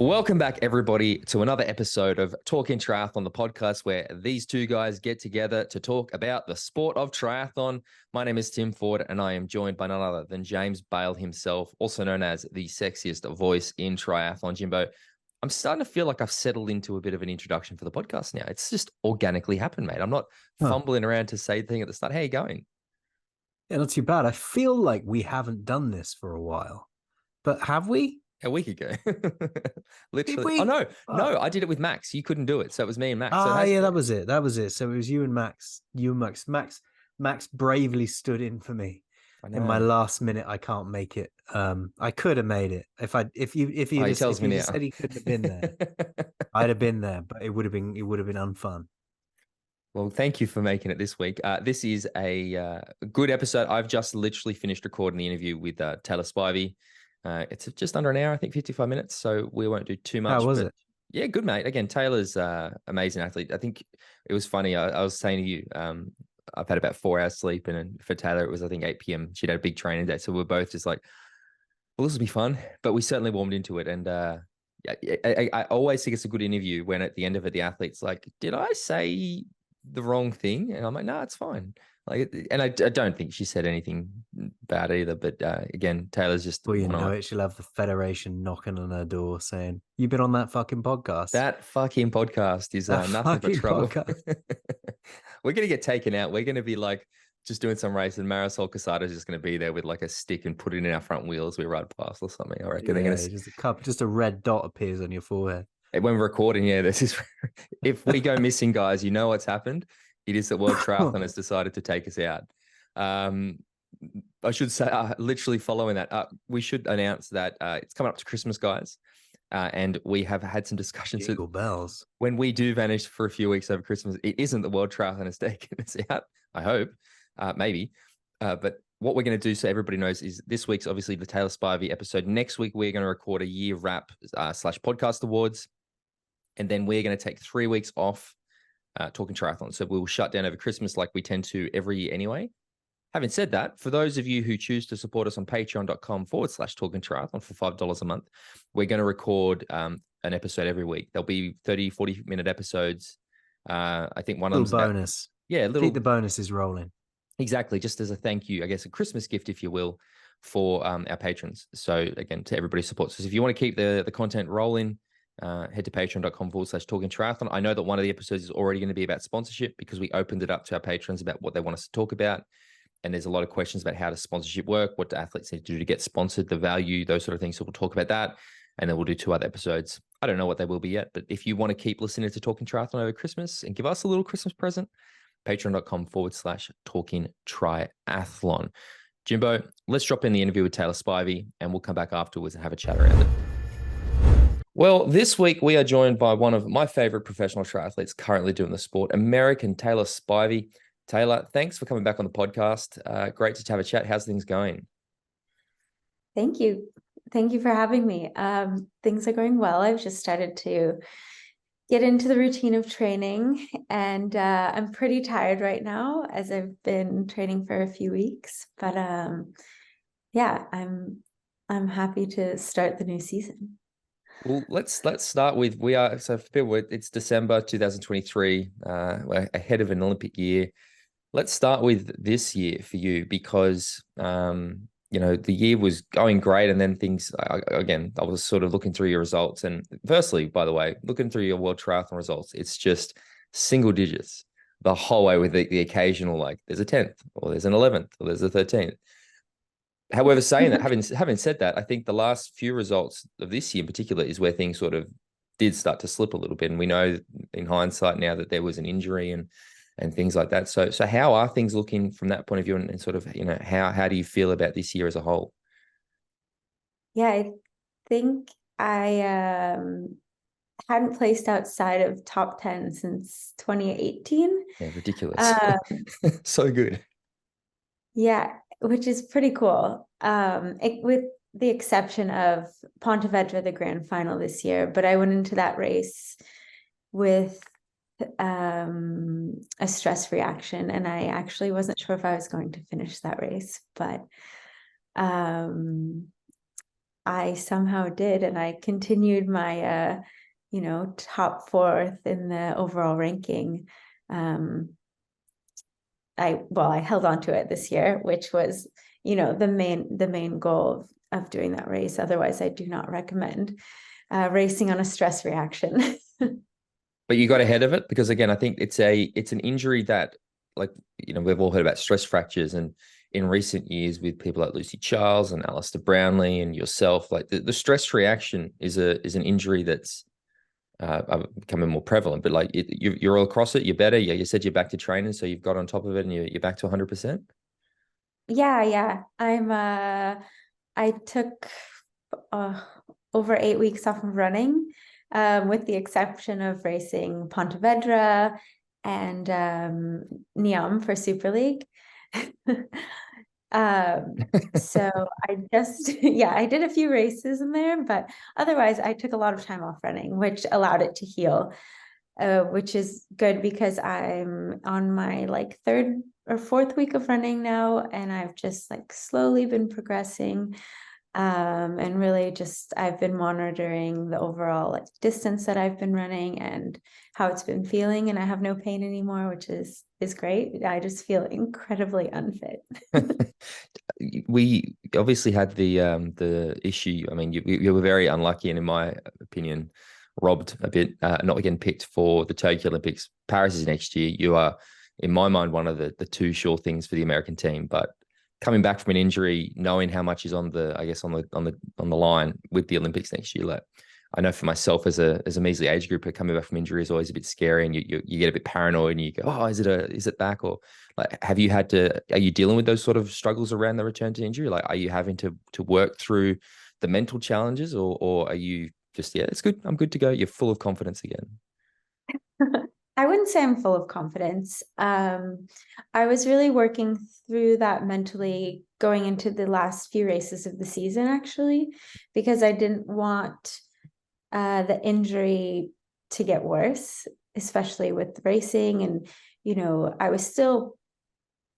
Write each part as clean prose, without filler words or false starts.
Welcome back, everybody, to another episode of Talking Triathlon, the podcast where these two guys get together to talk about the sport of triathlon. My name is Tim Ford, and I am joined by none other than James Bale himself, also known as the sexiest voice in triathlon. Jimbo, I'm starting to feel like I've settled into a bit of an introduction for the podcast now. It's just organically happened, mate. I'm not fumbling around to say the thing at the start. How you going? Yeah, not too bad. I feel like we haven't done this for a while, but have we? A week ago. Did Literally. Oh, we? no, I did it with Max. You couldn't do it. So it was me and Max. So it Ah, has yeah, been. that was it. That was it. So it was you and Max. You and Max. Max bravely stood in for me I in my know. last minute. I can't make it. I could have made it if you Oh, he just tells if me you just now. said he couldn't have been there. I'd have been there, but it would have been unfun. Well, thank you for making it this week. This is a good episode. I've just literally finished recording the interview with Taylor Spivey. It's just under an hour, I think 55 minutes. So we won't do too How much. was But it? yeah, good, mate. Again, Taylor's amazing athlete. I think it was funny. I was saying to you, I've had about 4 hours sleep. And for Taylor, it was, I think, 8 p.m. She'd had a big training day. So we're both just like, well, this will be fun. But we certainly warmed into it. And I always think it's a good interview when at the end of it, the athlete's like, did I say the wrong thing? And I'm like, no, it's fine. Like, and I don't think she said anything bad either. But again, Taylor's just Well, you one know eye. it. She'll have the Federation knocking on her door saying, "You've been on that fucking podcast. That fucking podcast is That nothing but fucking trouble. podcast." We're gonna get taken out. We're gonna be like just doing some race, and Marisol Casada's just gonna be there with like a stick and put it in our front wheels. We ride past or something. I reckon they're Yeah, just a red dot appears on your forehead. when we're recording. Yeah, this is if we go missing, guys. You know what's happened. It is that World Triathlon has decided to take us out. Um, I should say, literally following that, we should announce that it's coming up to Christmas, guys. And we have had some discussions. Jingle bells. When we do vanish for a few weeks over Christmas, it isn't the World Triathlon has taken us out. I hope, maybe. But what we're going to do, so everybody knows, is this week's obviously the Taylor Spivey episode. Next week, we're going to record a year wrap / podcast awards. And then we're going to take 3 weeks off talking triathlon. So we'll shut down over Christmas like we tend to every year anyway. Having said that, for those of you who choose to support us on patreon.com/talking triathlon for $5 a month, we're going to record an episode every week. There'll be 30, 40-minute episodes. I think one of Little them's about, bonus. yeah, Keep the bonuses rolling. exactly, just as a thank you, I guess, a Christmas gift, if you will, for our patrons. So again, to everybody who supports us, if you want to keep the content rolling, head to patreon.com/talking triathlon. I know that one of the episodes is already going to be about sponsorship because we opened it up to our patrons about what they want us to talk about. And there's a lot of questions about how does sponsorship work, what do athletes need to do to get sponsored, the value, those sort of things. So we'll talk about that. And then we'll do 2 other episodes. I don't know what they will be yet, but if you want to keep listening to Talking Triathlon over Christmas and give us a little Christmas present, patreon.com/talking triathlon. Jimbo, let's drop in the interview with Taylor Spivey and we'll come back afterwards and have a chat around it. Well, this week we are joined by one of my favorite professional triathletes currently doing the sport, American Taylor Spivey. Taylor, thanks for coming back on the podcast. Great to have a chat. How's things going? Thank you. Thank you for having me. Things are going well. I've just started to get into the routine of training, and I'm pretty tired right now as I've been training for a few weeks. But yeah, I'm happy to start the new season. Well, let's start with it's December 2023. We're ahead of an Olympic year. Let's start with this year for you because the year was going great, and then things again. I was sort of looking through your results, and firstly, by the way, looking through your World Triathlon results, it's just single digits the whole way with the occasional like there's a 10th or there's an 11th or there's a 13th. However, saying that, having said that, I think the last few results of this year in particular is where things sort of did start to slip a little bit, and we know in hindsight now that there was an injury and things like that. So how are things looking from that point of view, and sort of, how do you feel about this year as a whole? Yeah, I think I hadn't placed outside of top 10 since 2018. Yeah, ridiculous. So good. Yeah, which is pretty cool. With the exception of Pontevedra, the grand final this year, but I went into that race with a stress reaction, and I actually wasn't sure if I was going to finish that race, but I somehow did, and I continued my top fourth in the overall ranking. I held on to it this year, which was, the main goal of doing that race. Otherwise, I do not recommend racing on a stress reaction. But you got ahead of it because, again, I think it's an injury that, like, we've all heard about stress fractures, and in recent years with people like Lucy Charles and Alistair Brownlee and yourself, like the stress reaction is an injury that's becoming more prevalent. But like you're all across it, you're better. Yeah, you said you're back to training, so you've got on top of it and you're back to 100%. Yeah. I took over 8 weeks off of running, with the exception of racing Pontevedra and Neom for Super League. So I I did a few races in there, but otherwise I took a lot of time off running, which allowed it to heal, which is good because I'm on my like third or fourth week of running now, and I've just like slowly been progressing. And really just I've been monitoring the overall like distance that I've been running and how it's been feeling, and I have no pain anymore, which is great. I just feel incredibly unfit. We obviously had the issue. I mean, you were very unlucky, and in my opinion, robbed a bit, not getting picked for the Tokyo Olympics. Paris is next year. You are, in my mind, one of the two sure things for the American team. But coming back from an injury, knowing how much is on the line with the Olympics next year, like, I know for myself as a measly age grouper, coming back from injury is always a bit scary, and you get a bit paranoid, and you go, oh, is it back? Or like, are you dealing with those sort of struggles around the return to injury? Like, are you having to work through the mental challenges, or are you just, yeah, it's good, I'm good to go, you're full of confidence again? I wouldn't say I'm full of confidence. I was really working through that mentally going into the last few races of the season, actually, because I didn't want the injury to get worse, especially with racing. And, I was still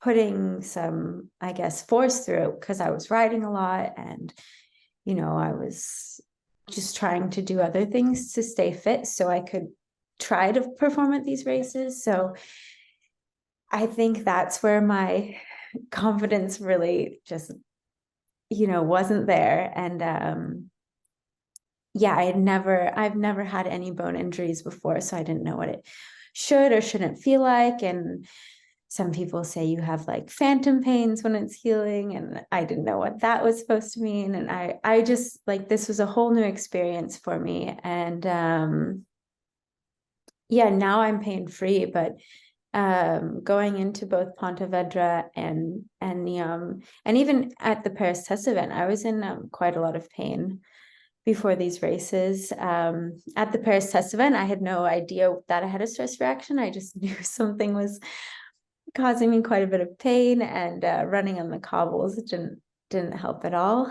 putting some, I guess, force through it because I was riding a lot, and, I was just trying to do other things to stay fit so I could try to perform at these races. So I think that's where my confidence really just, wasn't there. And I've never had any bone injuries before, so I didn't know what it should or shouldn't feel like. And some people say you have like phantom pains when it's healing, and I didn't know what that was supposed to mean. And I just like, this was a whole new experience for me. And now I'm pain free, but going into both Pontevedra and Neom, and even at the Paris test event, I was in quite a lot of pain before these races. At the Paris test event, I had no idea that I had a stress reaction. I just knew something was causing me quite a bit of pain, and running on the cobbles didn't help at all.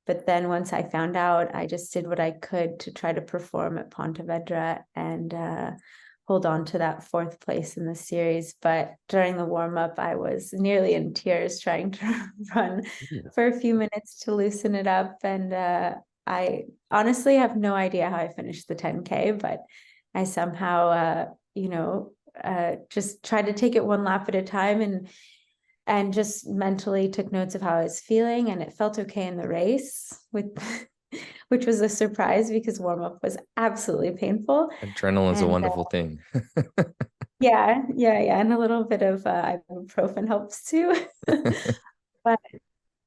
But then once I found out, I just did what I could to try to perform at Pontevedra and hold on to that fourth place in the series. But during the warm-up, I was nearly in tears trying to run for a few minutes to loosen it up. And I honestly have no idea how I finished the 10K, but I somehow, just tried to take it one lap at a time, and just mentally took notes of how I was feeling, and it felt okay in the race, which was a surprise because warm-up was absolutely painful. Adrenaline's a wonderful thing. Yeah, and a little bit of ibuprofen helps too. But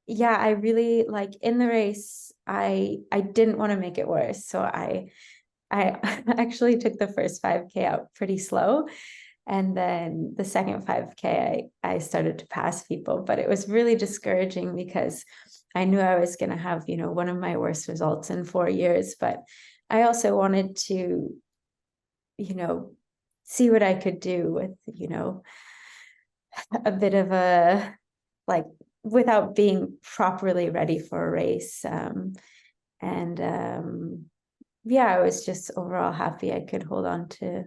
yeah, I really, like, in the race, I didn't want to make it worse, so I actually took the first 5K out pretty slow. And then the second 5K, I started to pass people, but it was really discouraging because I knew I was going to have, one of my worst results in 4 years. But I also wanted to, see what I could do with, a bit of a, like, without being properly ready for a race. I was just overall happy I could hold on to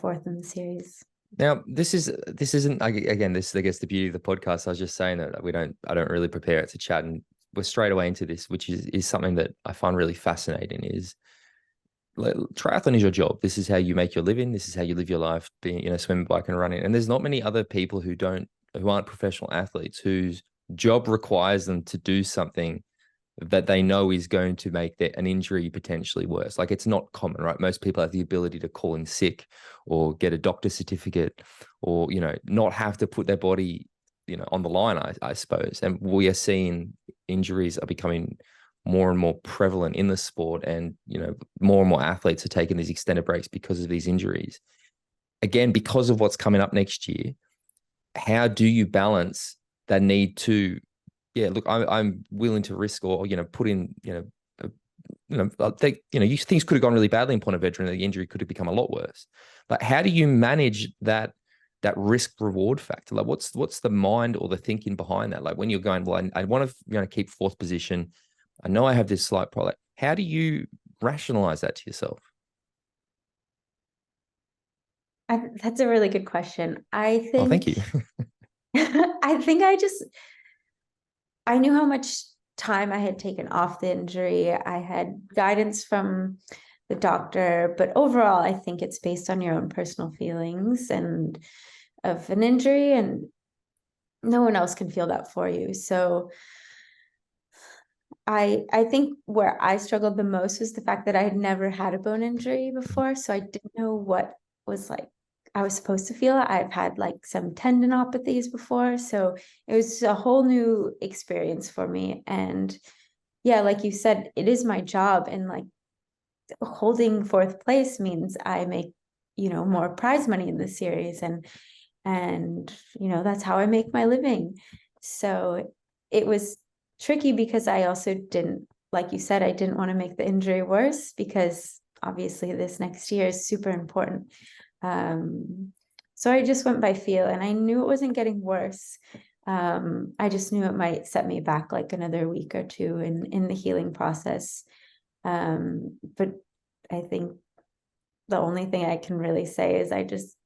fourth in the series. Now, this isn't again, this I guess the beauty of the podcast. I was just saying that I don't really prepare it to chat, and we're straight away into this, which is something that I find really fascinating. Is triathlon is your job. This is how you make your living. This is how you live your life, being, swimming, bike, and running. And there's not many other people who aren't professional athletes whose job requires them to do something that they know is going to make an injury potentially worse. Like, it's not common, right? Most people have the ability to call in sick or get a doctor's certificate, or, not have to put their body, on the line, I suppose. And we are seeing injuries are becoming more and more prevalent in the sport, and, more and more athletes are taking these extended breaks because of these injuries. Again, because of what's coming up next year, how do you balance that need to, yeah, look, I'm willing to risk, or, put in, I think, things could have gone really badly in Point Vedra, and the injury could have become a lot worse. But how do you manage that risk reward factor? Like, what's the mind or the thinking behind that? Like, when you're going, well, I want to keep fourth position, I know I have this slight problem. How do you rationalize that to yourself? That's a really good question. I think. Oh, thank you. I think I knew how much time I had taken off the injury. I had guidance from the doctor, but overall, I think it's based on your own personal feelings and of an injury, and no one else can feel that for you. So I think where I struggled the most was the fact that I had never had a bone injury before. So I didn't know what was like I was supposed to feel. I've had like some tendinopathies before. So it was a whole new experience for me. And yeah, like you said, it is my job. And like holding fourth place means I make, more prize money in the series. And that's how I make my living. So it was tricky because I also didn't, like you said, I didn't want to make the injury worse, because obviously this next year is super important. So I just went by feel, and I knew it wasn't getting worse. I just knew it might set me back like another week or two in the healing process. But I think the only thing I can really say is I just,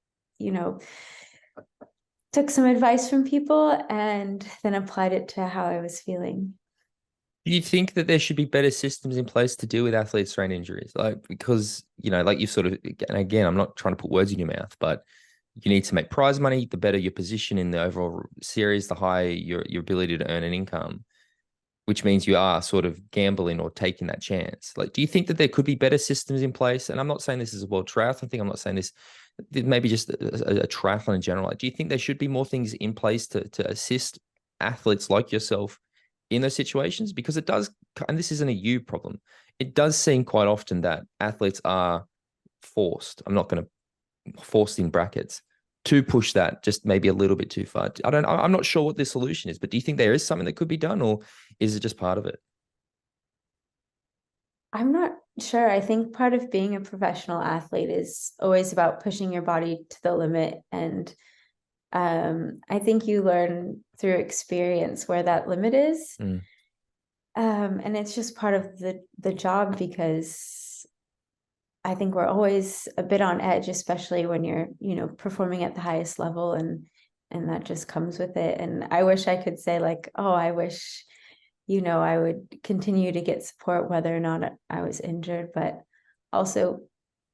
took some advice from people and then applied it to how I was feeling. Do you think that there should be better systems in place to deal with athlete strain injuries? Like, because, like you sort of, and again, I'm not trying to put words in your mouth, but you need to make prize money. The better your position in the overall series, the higher your ability to earn an income, which means you are sort of gambling or taking that chance. Like, do you think that there could be better systems in place? And I'm not saying this is a world triathlon thing. I'm not saying this, maybe just a triathlon in general. Like, do you think there should be more things in place to assist athletes like yourself in those situations? Because it does, and this isn't a you problem, it does seem quite often that athletes are forced, I'm not going to force in brackets, to push that just maybe a little bit too far. I'm not sure what the solution is, but do you think there is something that could be done, or is it just part of it? I'm not sure. I think part of being a professional athlete is always about pushing your body to the limit. And I think you learn through experience where that limit is. And it's just part of the job, because I think we're always a bit on edge, especially when you're, performing at the highest level, and that just comes with it. And I wish I could say like, oh, I wish, I would continue to get support whether or not I was injured, but also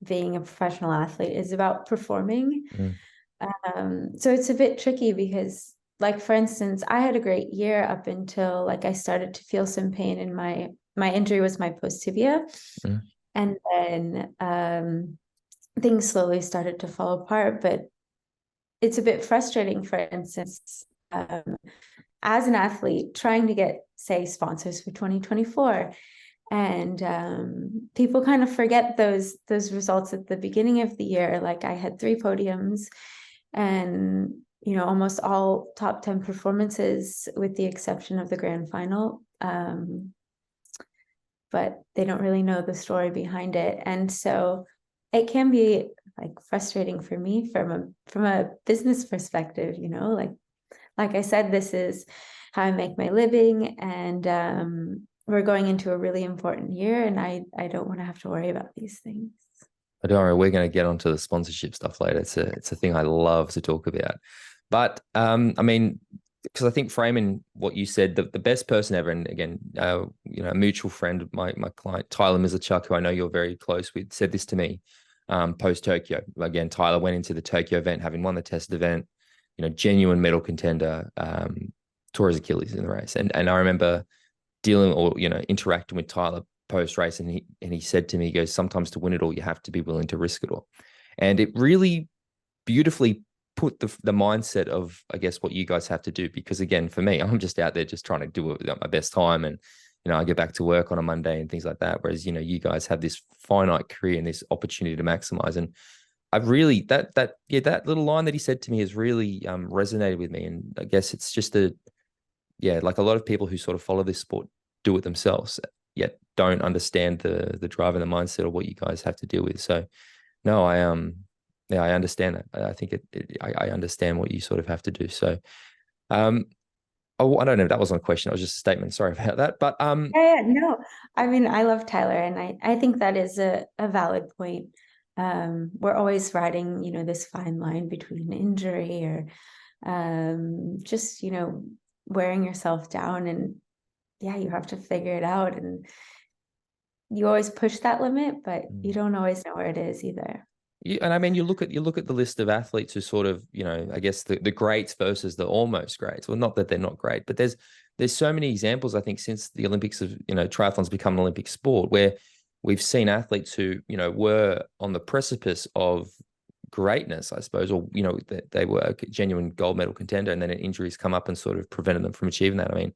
being a professional athlete is about performing. So it's a bit tricky because, like, for instance, I had a great year up until like I started to feel some pain in my injury was my post tibia. And then things slowly started to fall apart. But it's a bit frustrating, for instance, as an athlete trying to get, say, sponsors for 2024. And people kind of forget those results at the beginning of the year. Like, I had 3 podiums and, almost all top 10 performances with the exception of the grand final. But they don't really know the story behind it. And so it can be like frustrating for me from a business perspective, like I said, this is how I make my living, and we're going into a really important year, and I don't want to have to worry about these things. Don't worry, we're going to get onto the sponsorship stuff later. It's a thing I love to talk about. But I mean, because I think framing what you said, the best person ever, and again, a mutual friend of my client, Tyler Mizlachuk, who I know you're very close with, said this to me post Tokyo. Again, Tyler went into the Tokyo event having won the test event, genuine medal contender, tore his Achilles in the race. And I remember dealing or, interacting with Tyler post race, and he said to me, he goes, sometimes to win it all, you have to be willing to risk it all. And it really beautifully put the mindset of, I guess, what you guys have to do. Because again, for me, I'm just out there just trying to do it at my best time. And, I get back to work on a Monday and things like that. Whereas, you guys have this finite career and this opportunity to maximize. And I've really, that little line that he said to me has really resonated with me. And I guess it's just like a lot of people who sort of follow this sport do it themselves, yet don't understand the drive and the mindset of what you guys have to deal with. So no, I understand that. I think I understand what you sort of have to do. So I don't know if that wasn't a question, it was just a statement. Sorry about that. But yeah, no, I mean, I love Tyler, and I think that is a valid point. We're always riding, this fine line between injury or just, wearing yourself down, and yeah, you have to figure it out, and you always push that limit, but you don't always know where it is either. And I mean, you look at the list of athletes who sort of, I guess the greats versus the almost greats. Well, not that they're not great, but there's so many examples, I think, since the Olympics of, triathlon's become an Olympic sport, where we've seen athletes who, were on the precipice of greatness, I suppose, or, that they were a genuine gold medal contender, and then injuries come up and sort of prevented them from achieving that. I mean,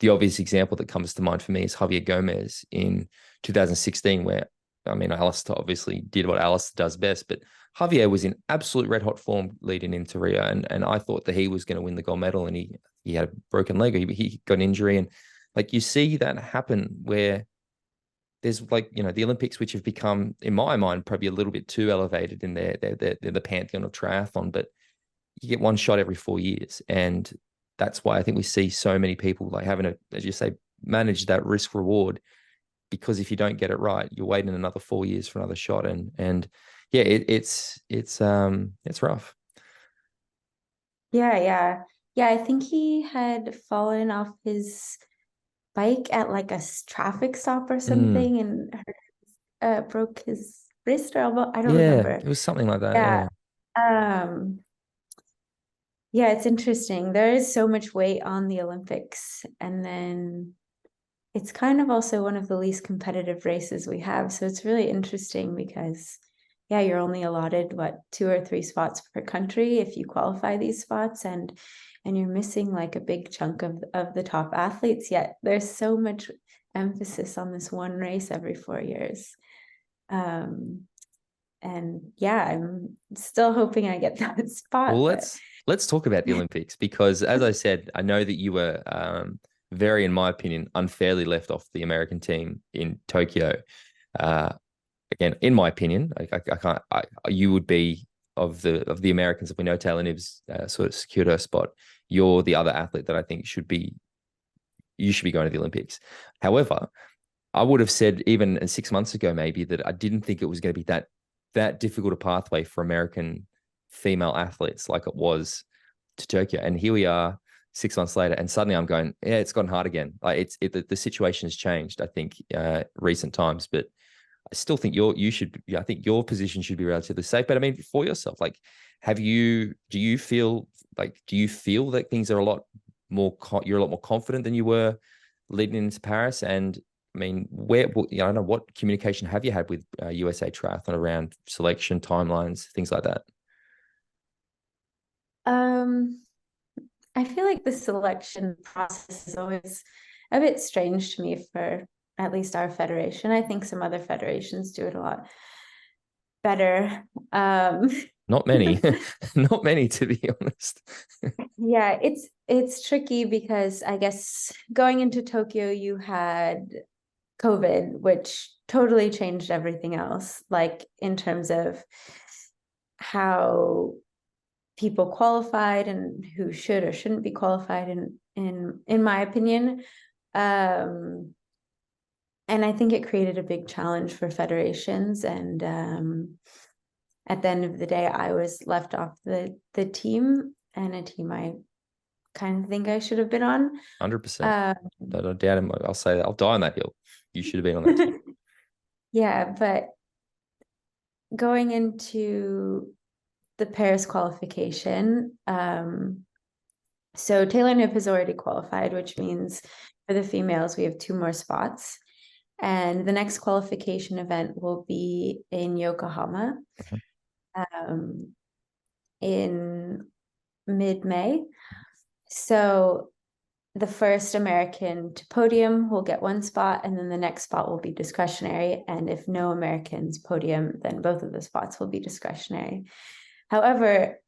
the obvious example that comes to mind for me is Javier Gomez in 2016, where, I mean, Alistair obviously did what Alistair does best, but Javier was in absolute red hot form leading into Rio, and I thought that he was going to win the gold medal, and he had a broken leg, he got an injury, and like you see that happen where there's the Olympics, which have become, in my mind, probably a little bit too elevated in they're the pantheon of triathlon, but you get one shot every 4 years, and that's why I think we see so many people like having to, as you say, manage that risk reward. Because if you don't get it right, you're waiting another 4 years for another shot, and yeah, it's rough. Yeah. I think he had fallen off his bike at like a traffic stop or something, and broke his wrist or elbow. I don't remember. It was something like that. Yeah, it's interesting. There is so much weight on the Olympics, and then it's kind of also one of the least competitive races we have. So it's really interesting because, yeah, you're only allotted 2 or 3 spots per country if you qualify these spots, and you're missing like a big chunk of the top athletes. Yet there's so much emphasis on this one race every 4 years. And yeah, I'm still hoping I get that spot. Well, let's talk about the Olympics, because as I said, I know that you were very, in my opinion, unfairly left off the American team in Tokyo. Again, in my opinion, you would be of the Americans that we know. Taylor Nibbs sort of secured her spot. You're the other athlete that I think you should be going to the Olympics. However, I would have said even 6 months ago, maybe, that I didn't think it was going to be that difficult a pathway for American female athletes like it was to Tokyo. And here we are 6 months later, and suddenly I'm going, yeah, it's gotten hard again. Like the situation has changed, I think, recent times, but I still think I think your position should be relatively safe. But I mean, for yourself, like, do you feel that things are you're a lot more confident than you were leading into Paris? And I mean, I don't know, what communication have you had with USA Triathlon around selection timelines, things like that? I feel like the selection process is always a bit strange to me for at least our federation. I think some other federations do it a lot better. Not many, not many, to be honest. Yeah, it's tricky because I guess going into Tokyo, you had COVID, which totally changed everything else, like in terms of how people qualified and who should or shouldn't be qualified in my opinion. I think it created a big challenge for federations. And at the end of the day, I was left off the team, and a team I kind of think I should have been on. 100%. Don't doubt him. I'll say that. I'll die on that hill. You should have been on that team. Yeah, but going into the Paris qualification, so Taylor Nipp has already qualified, which means for the females, we have 2 more spots. And the next qualification event will be in Yokohama in mid-May. So the first American to podium will get 1 spot, and then the next spot will be discretionary. And if no Americans podium, then both of the spots will be discretionary. However,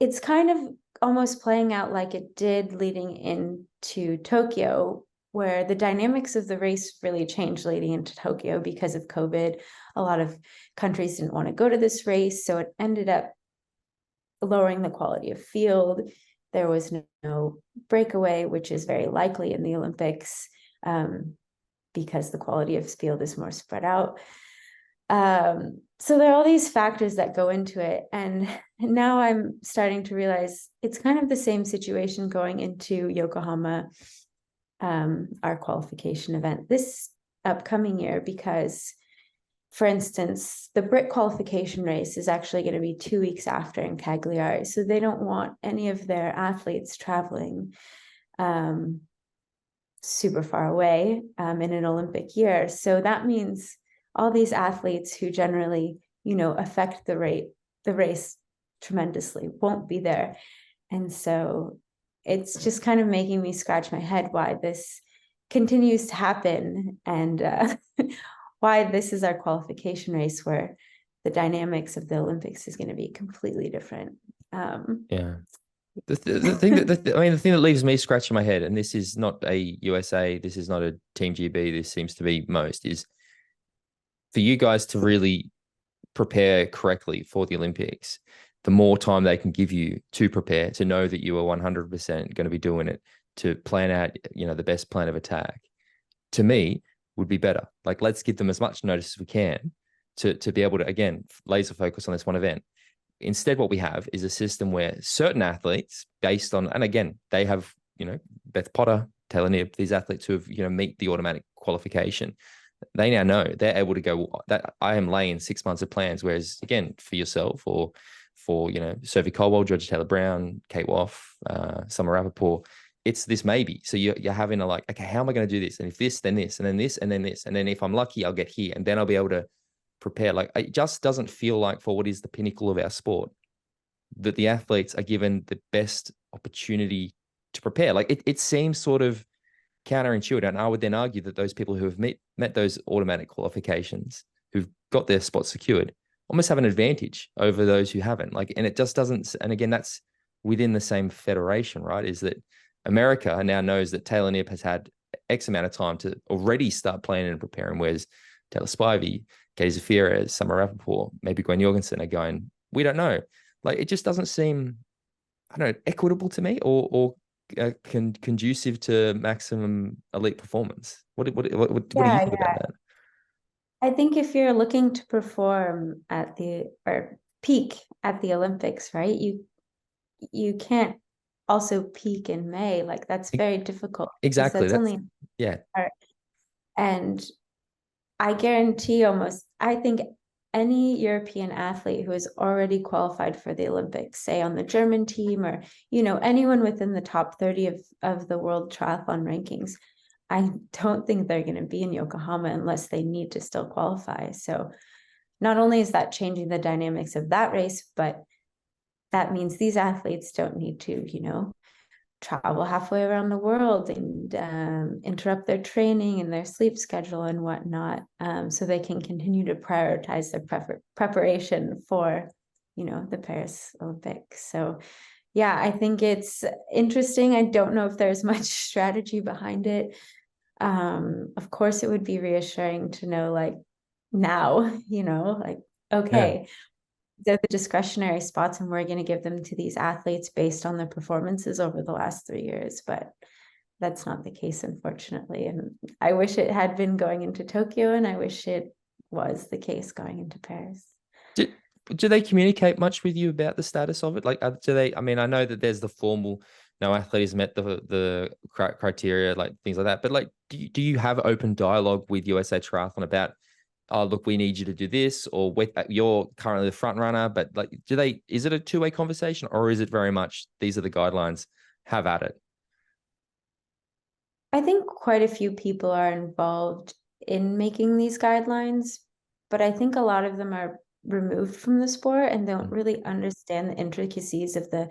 it's kind of almost playing out like it did leading into Tokyo, where the dynamics of the race really changed leading into Tokyo because of COVID. A lot of countries didn't want to go to this race, so it ended up lowering the quality of field. There was no breakaway, which is very likely in the Olympics, because the quality of field is more spread out. So there are all these factors that go into it. And now I'm starting to realize it's kind of the same situation going into Yokohama, our qualification event this upcoming year, because, for instance, the Brit qualification race is actually going to be 2 weeks after in Cagliari. So they don't want any of their athletes traveling super far away in an Olympic year. So that means all these athletes who generally, affect the race tremendously won't be there. And so it's just kind of making me scratch my head why this continues to happen, and why this is our qualification race where the dynamics of the Olympics is going to be completely different. Yeah. The thing the thing that leaves me scratching my head, and this is not a USA, this is not a Team GB, this seems to be most, is for you guys to really prepare correctly for the Olympics. The more time they can give you to prepare, to know that you are 100% going to be doing it, to plan out, the best plan of attack, to me, would be better. Like, let's give them as much notice as we can to be able to, again, laser focus on this one event. Instead, what we have is a system where certain athletes, based on, and again, they have, Beth Potter, Taylor Nipp, these athletes who have, meet the automatic qualification, they now know they're able to go, that I am laying 6 months of plans. Whereas, again, for yourself or for, Sophie Colwell, Georgia Taylor Brown, Kate Woff, Summer Rappaport, it's this maybe. So you're having a okay, how am I going to do this? And if this, then this, and then this, and then this. And then if I'm lucky, I'll get here. And then I'll be able to prepare. It just doesn't feel like, for what is the pinnacle of our sport, that the athletes are given the best opportunity to prepare. It seems sort of counterintuitive. And I would then argue that those people who have met those automatic qualifications, who've got their spot secured, almost have an advantage over those who haven't. And it just doesn't. And again, that's within the same federation, right? Is that America now knows that Taylor Nipp has had X amount of time to already start planning and preparing, whereas Taylor Spivey, Katie Zafiris, Summer Rappaport, maybe Gwen Jorgensen are going, we don't know. It just doesn't seem, I don't know, equitable to me, or conducive to maximum elite performance. What do you think about that? I think if you're looking to perform or peak at the Olympics, right, you can't also peak in May. That's very difficult. Exactly. That's only and I guarantee I think any European athlete who is already qualified for the Olympics, say on the German team, or, anyone within the top 30 of the world triathlon rankings, I don't think they're going to be in Yokohama unless they need to still qualify. So not only is that changing the dynamics of that race, but that means these athletes don't need to, travel halfway around the world and interrupt their training and their sleep schedule and whatnot, so they can continue to prioritize their preparation for, the Paris Olympics. So yeah, I think it's interesting. I don't know if there's much strategy behind it. Of course, it would be reassuring to know, now, okay, Yeah. they're the discretionary spots, and we're going to give them to these athletes based on their performances over the last 3 years. But that's not the case, unfortunately. And I wish it had been going into Tokyo, and I wish it was the case going into Paris. Do they communicate much with you about the status of it? Like, do they? I mean, I know that there's the formal, no athlete has met the criteria, like things like that. But like, do you have open dialogue with USA Triathlon about, oh, look, we need you to do this, or you're currently the front runner, but like, is it a two-way conversation, or is it very much, these are the guidelines, have at it? I think quite a few people are involved in making these guidelines, but I think a lot of them are removed from the sport and don't really understand the intricacies of the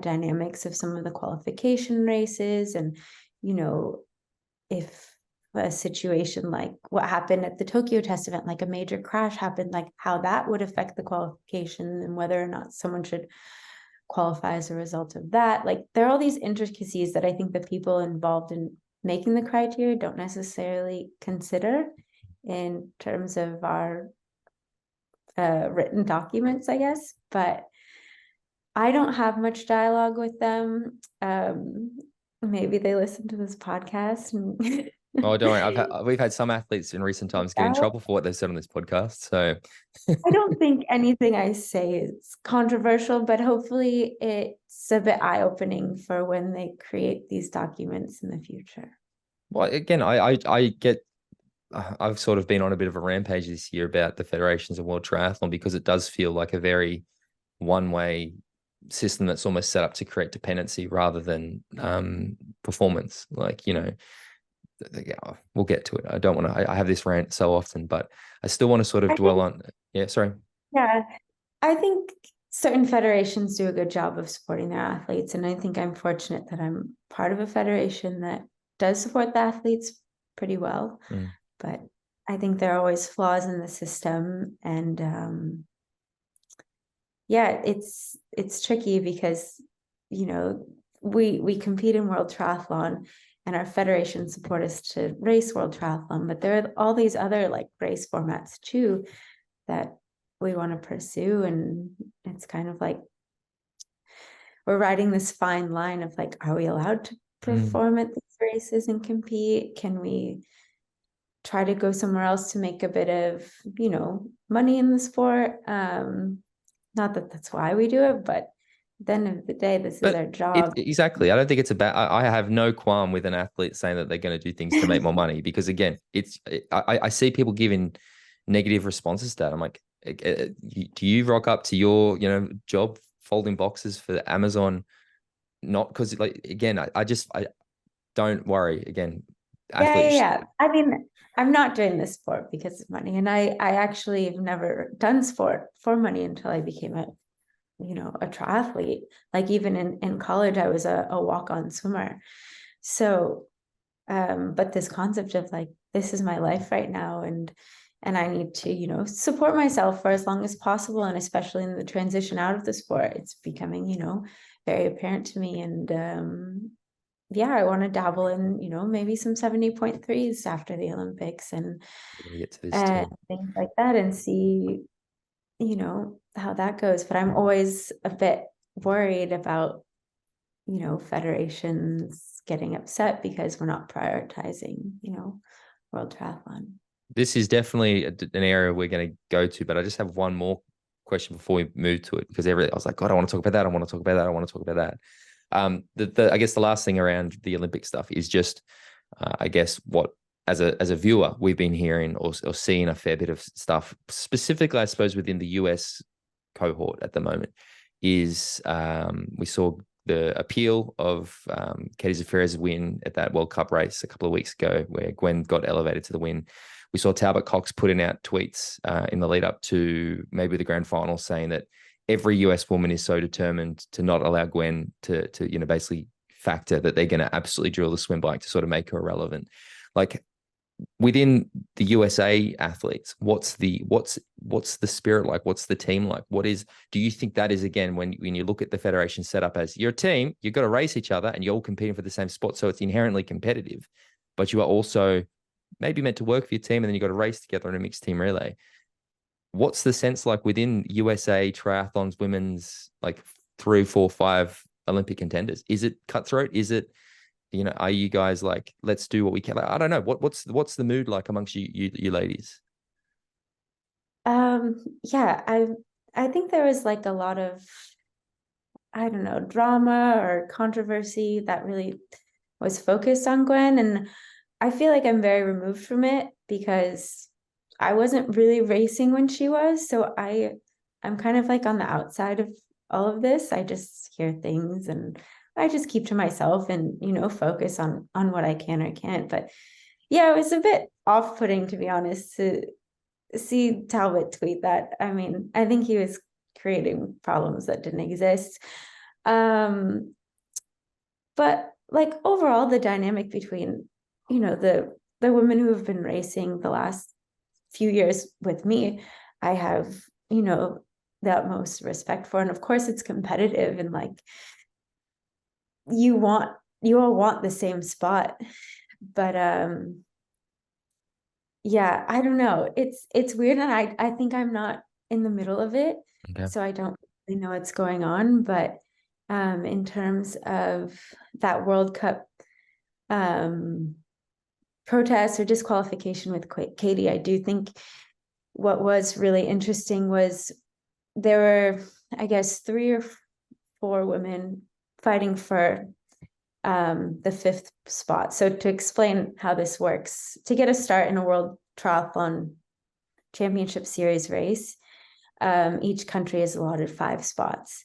dynamics of some of the qualification races. And, you know, if a situation like what happened at the Tokyo test event, like a major crash happened, like how that would affect the qualification and whether or not someone should qualify as a result of that. Like, there are all these intricacies that I think the people involved in making the criteria don't necessarily consider in terms of our written documents, I guess. But I don't have much dialogue with them. Maybe they listen to this podcast and Oh, don't worry. We've had some athletes in recent times get in trouble for what they've said on this podcast. So I don't think anything I say is controversial, but hopefully it's a bit eye-opening for when they create these documents in the future. Well, again, I get, I've sort of been on a bit of a rampage this year about the federations of World Triathlon, because it does feel like a very one-way system that's almost set up to create dependency rather than performance. Like, yeah, we'll get to it. I don't want to, I have this rant so often, but I still want to sort of dwell on, yeah, sorry. Yeah, I think certain federations do a good job of supporting their athletes. And I think I'm fortunate that I'm part of a federation that does support the athletes pretty well. But I think there are always flaws in the system. And yeah, it's tricky because, we compete in World Triathlon and our federation support us to race World Triathlon, but there are all these other like race formats too that we want to pursue. And it's kind of like we're riding this fine line of like, are we allowed to perform at these races and compete? Can we try to go somewhere else to make a bit of, money in the sport? Not that that's why we do it, but at the end of the day, this is our job. Exactly. I don't think it's about, I have no qualm with an athlete saying that they're going to do things to make more money, because again, I see people giving negative responses to that. I'm like, do you rock up to your, job folding boxes for Amazon? Not because, like, again, I don't worry. Again, athletes. Yeah. I mean, I'm not doing this sport because of money. And I actually have never done sport for money until I became a triathlete. Like, even in college, I was a walk-on swimmer. So, but this concept of like, this is my life right now, and I need to, support myself for as long as possible. And especially in the transition out of the sport, it's becoming, very apparent to me. And yeah, I want to dabble in, maybe some 70.3s after the Olympics and get to this too. Things like that, and see, how that goes. But I'm always a bit worried about, federations getting upset because we're not prioritizing, World Triathlon. This is definitely an area we're going to go to, but I just have one more question before we move to it, because I was like, God, I want to talk about that. I want to talk about that. I want to talk about that. I guess the last thing around the Olympic stuff is just, I guess, what as a viewer we've been hearing or seeing a fair bit of stuff, specifically, I suppose, within the US cohort at the moment, is we saw the appeal of Katie Zaferes' win at that World Cup race a couple of weeks ago, where Gwen got elevated to the win. We saw Talbot Cox putting out tweets in the lead up to maybe the grand final, saying that every US woman is so determined to not allow Gwen to basically factor that they're going to absolutely drill the swim bike to sort of make her irrelevant. Like, within the USA athletes, what's the spirit like? What's the team like? Do you think that is, again, when you look at the federation set up as you're a team, you've got to race each other and you're all competing for the same spot. So it's inherently competitive, but you are also maybe meant to work for your team, and then you got to race together in a mixed team relay. What's the sense like within USA triathlons, women's, like 3, 4, 5 Olympic contenders? Is it cutthroat? Is it are you guys like, let's do what we can? Like, I don't know. What's the mood like amongst you ladies? Yeah, I think there was like a lot of, I don't know, drama or controversy that really was focused on Gwen. And I feel like I'm very removed from it because I wasn't really racing when she was. So I'm kind of like on the outside of all of this. I just hear things and I just keep to myself and, focus on what I can or can't. But yeah, it was a bit off-putting, to be honest, to see Talbot tweet that. I mean, I think he was creating problems that didn't exist. But like overall, the dynamic between, the women who have been racing the last few years with me, I have, the utmost respect for. And of course it's competitive and like you all want the same spot. But yeah, I don't know. It's weird, and I think I'm not in the middle of it, Okay. so I don't really know what's going on. But in terms of that World Cup protest or disqualification with Katie, I do think what was really interesting was there were, I guess, 3 or 4 women fighting for the 5th spot. So to explain how this works, to get a start in a World Triathlon Championship Series race, each country is allotted 5 spots,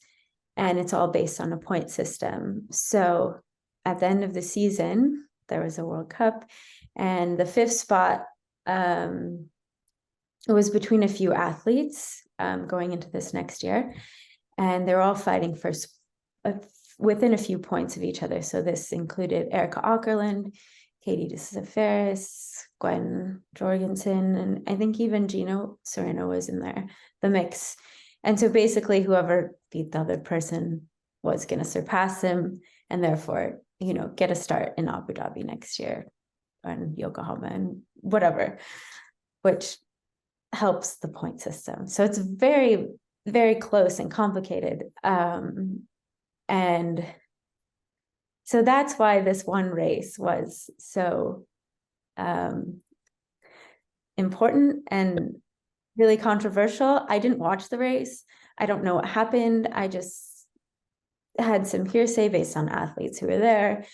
and it's all based on a point system. So at the end of the season, there was a World Cup, and the 5th spot, it was between a few athletes going into this next year, and they're all fighting for within a few points of each other. So this included Erica Åkerlund, Katie DeSafaris, Gwen Jorgensen, and I think even Gino Sereno was in there, the mix. And so basically whoever beat the other person was going to surpass him and therefore, get a start in Abu Dhabi next year and Yokohama and whatever, which helps the point system. So it's very, very close and complicated. And so that's why this one race was so important and really controversial. I didn't watch the race. I don't know what happened. I just had some hearsay based on athletes who were there.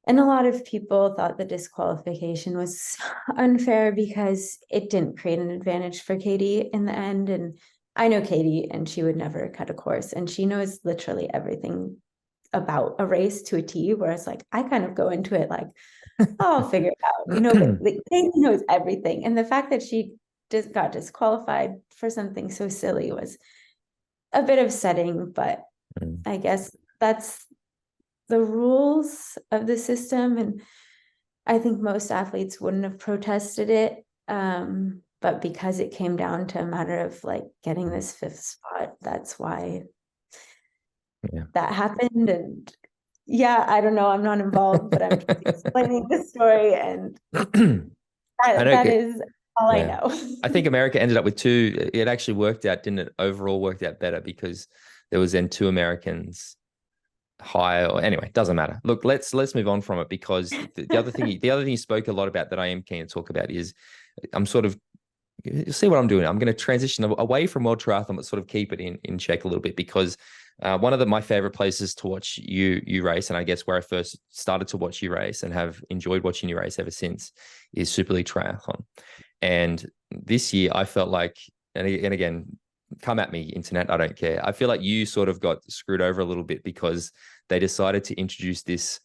And a lot of people thought the disqualification was unfair because it didn't create an advantage for Katie in the end. And I know Katie, and she would never cut a course, and she knows literally everything about a race to a T, whereas like I kind of go into it like, oh, I'll figure it out, but like, Katie knows everything. And the fact that she just got disqualified for something so silly was a bit upsetting, but I guess that's the rules of the system. And I think most athletes wouldn't have protested it. But because it came down to a matter of like getting this 5th spot, that's why that happened. And yeah, I don't know, I'm not involved, but I'm just explaining the story, and that is all I know. I think America ended up with 2. It actually worked out, didn't it? Overall worked out better because there was then 2 Americans higher. Or anyway, doesn't matter. Look, let's move on from it, because the other thing you spoke a lot about that I am keen to talk about is I'm sort of, you'll see what I'm doing. I'm going to transition away from World Triathlon, but sort of keep it in check a little bit, because one of my favorite places to watch you race, and I guess where I first started to watch you race and have enjoyed watching you race ever since, is Super League Triathlon. And this year I felt like, and again, come at me, internet, I don't care. I feel like you sort of got screwed over a little bit because they decided to introduce this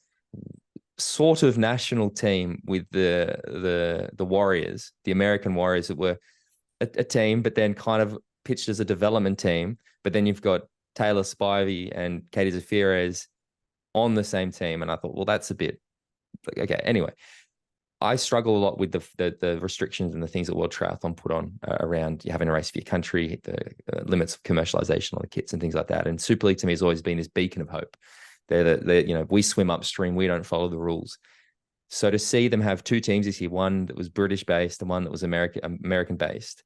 sort of national team with the Warriors, the American Warriors, that were a team, but then kind of pitched as a development team. But then you've got Taylor Spivey and Katie Zafiris on the same team. And I thought, well, that's a bit okay. Anyway, I struggle a lot with the restrictions and the things that World Triathlon put on around you having a race for your country, the limits of commercialization on the kits and things like that. And Super League to me has always been this beacon of hope. We swim upstream, we don't follow the rules. So to see them have 2 teams this year, one that was British based and one that was American based,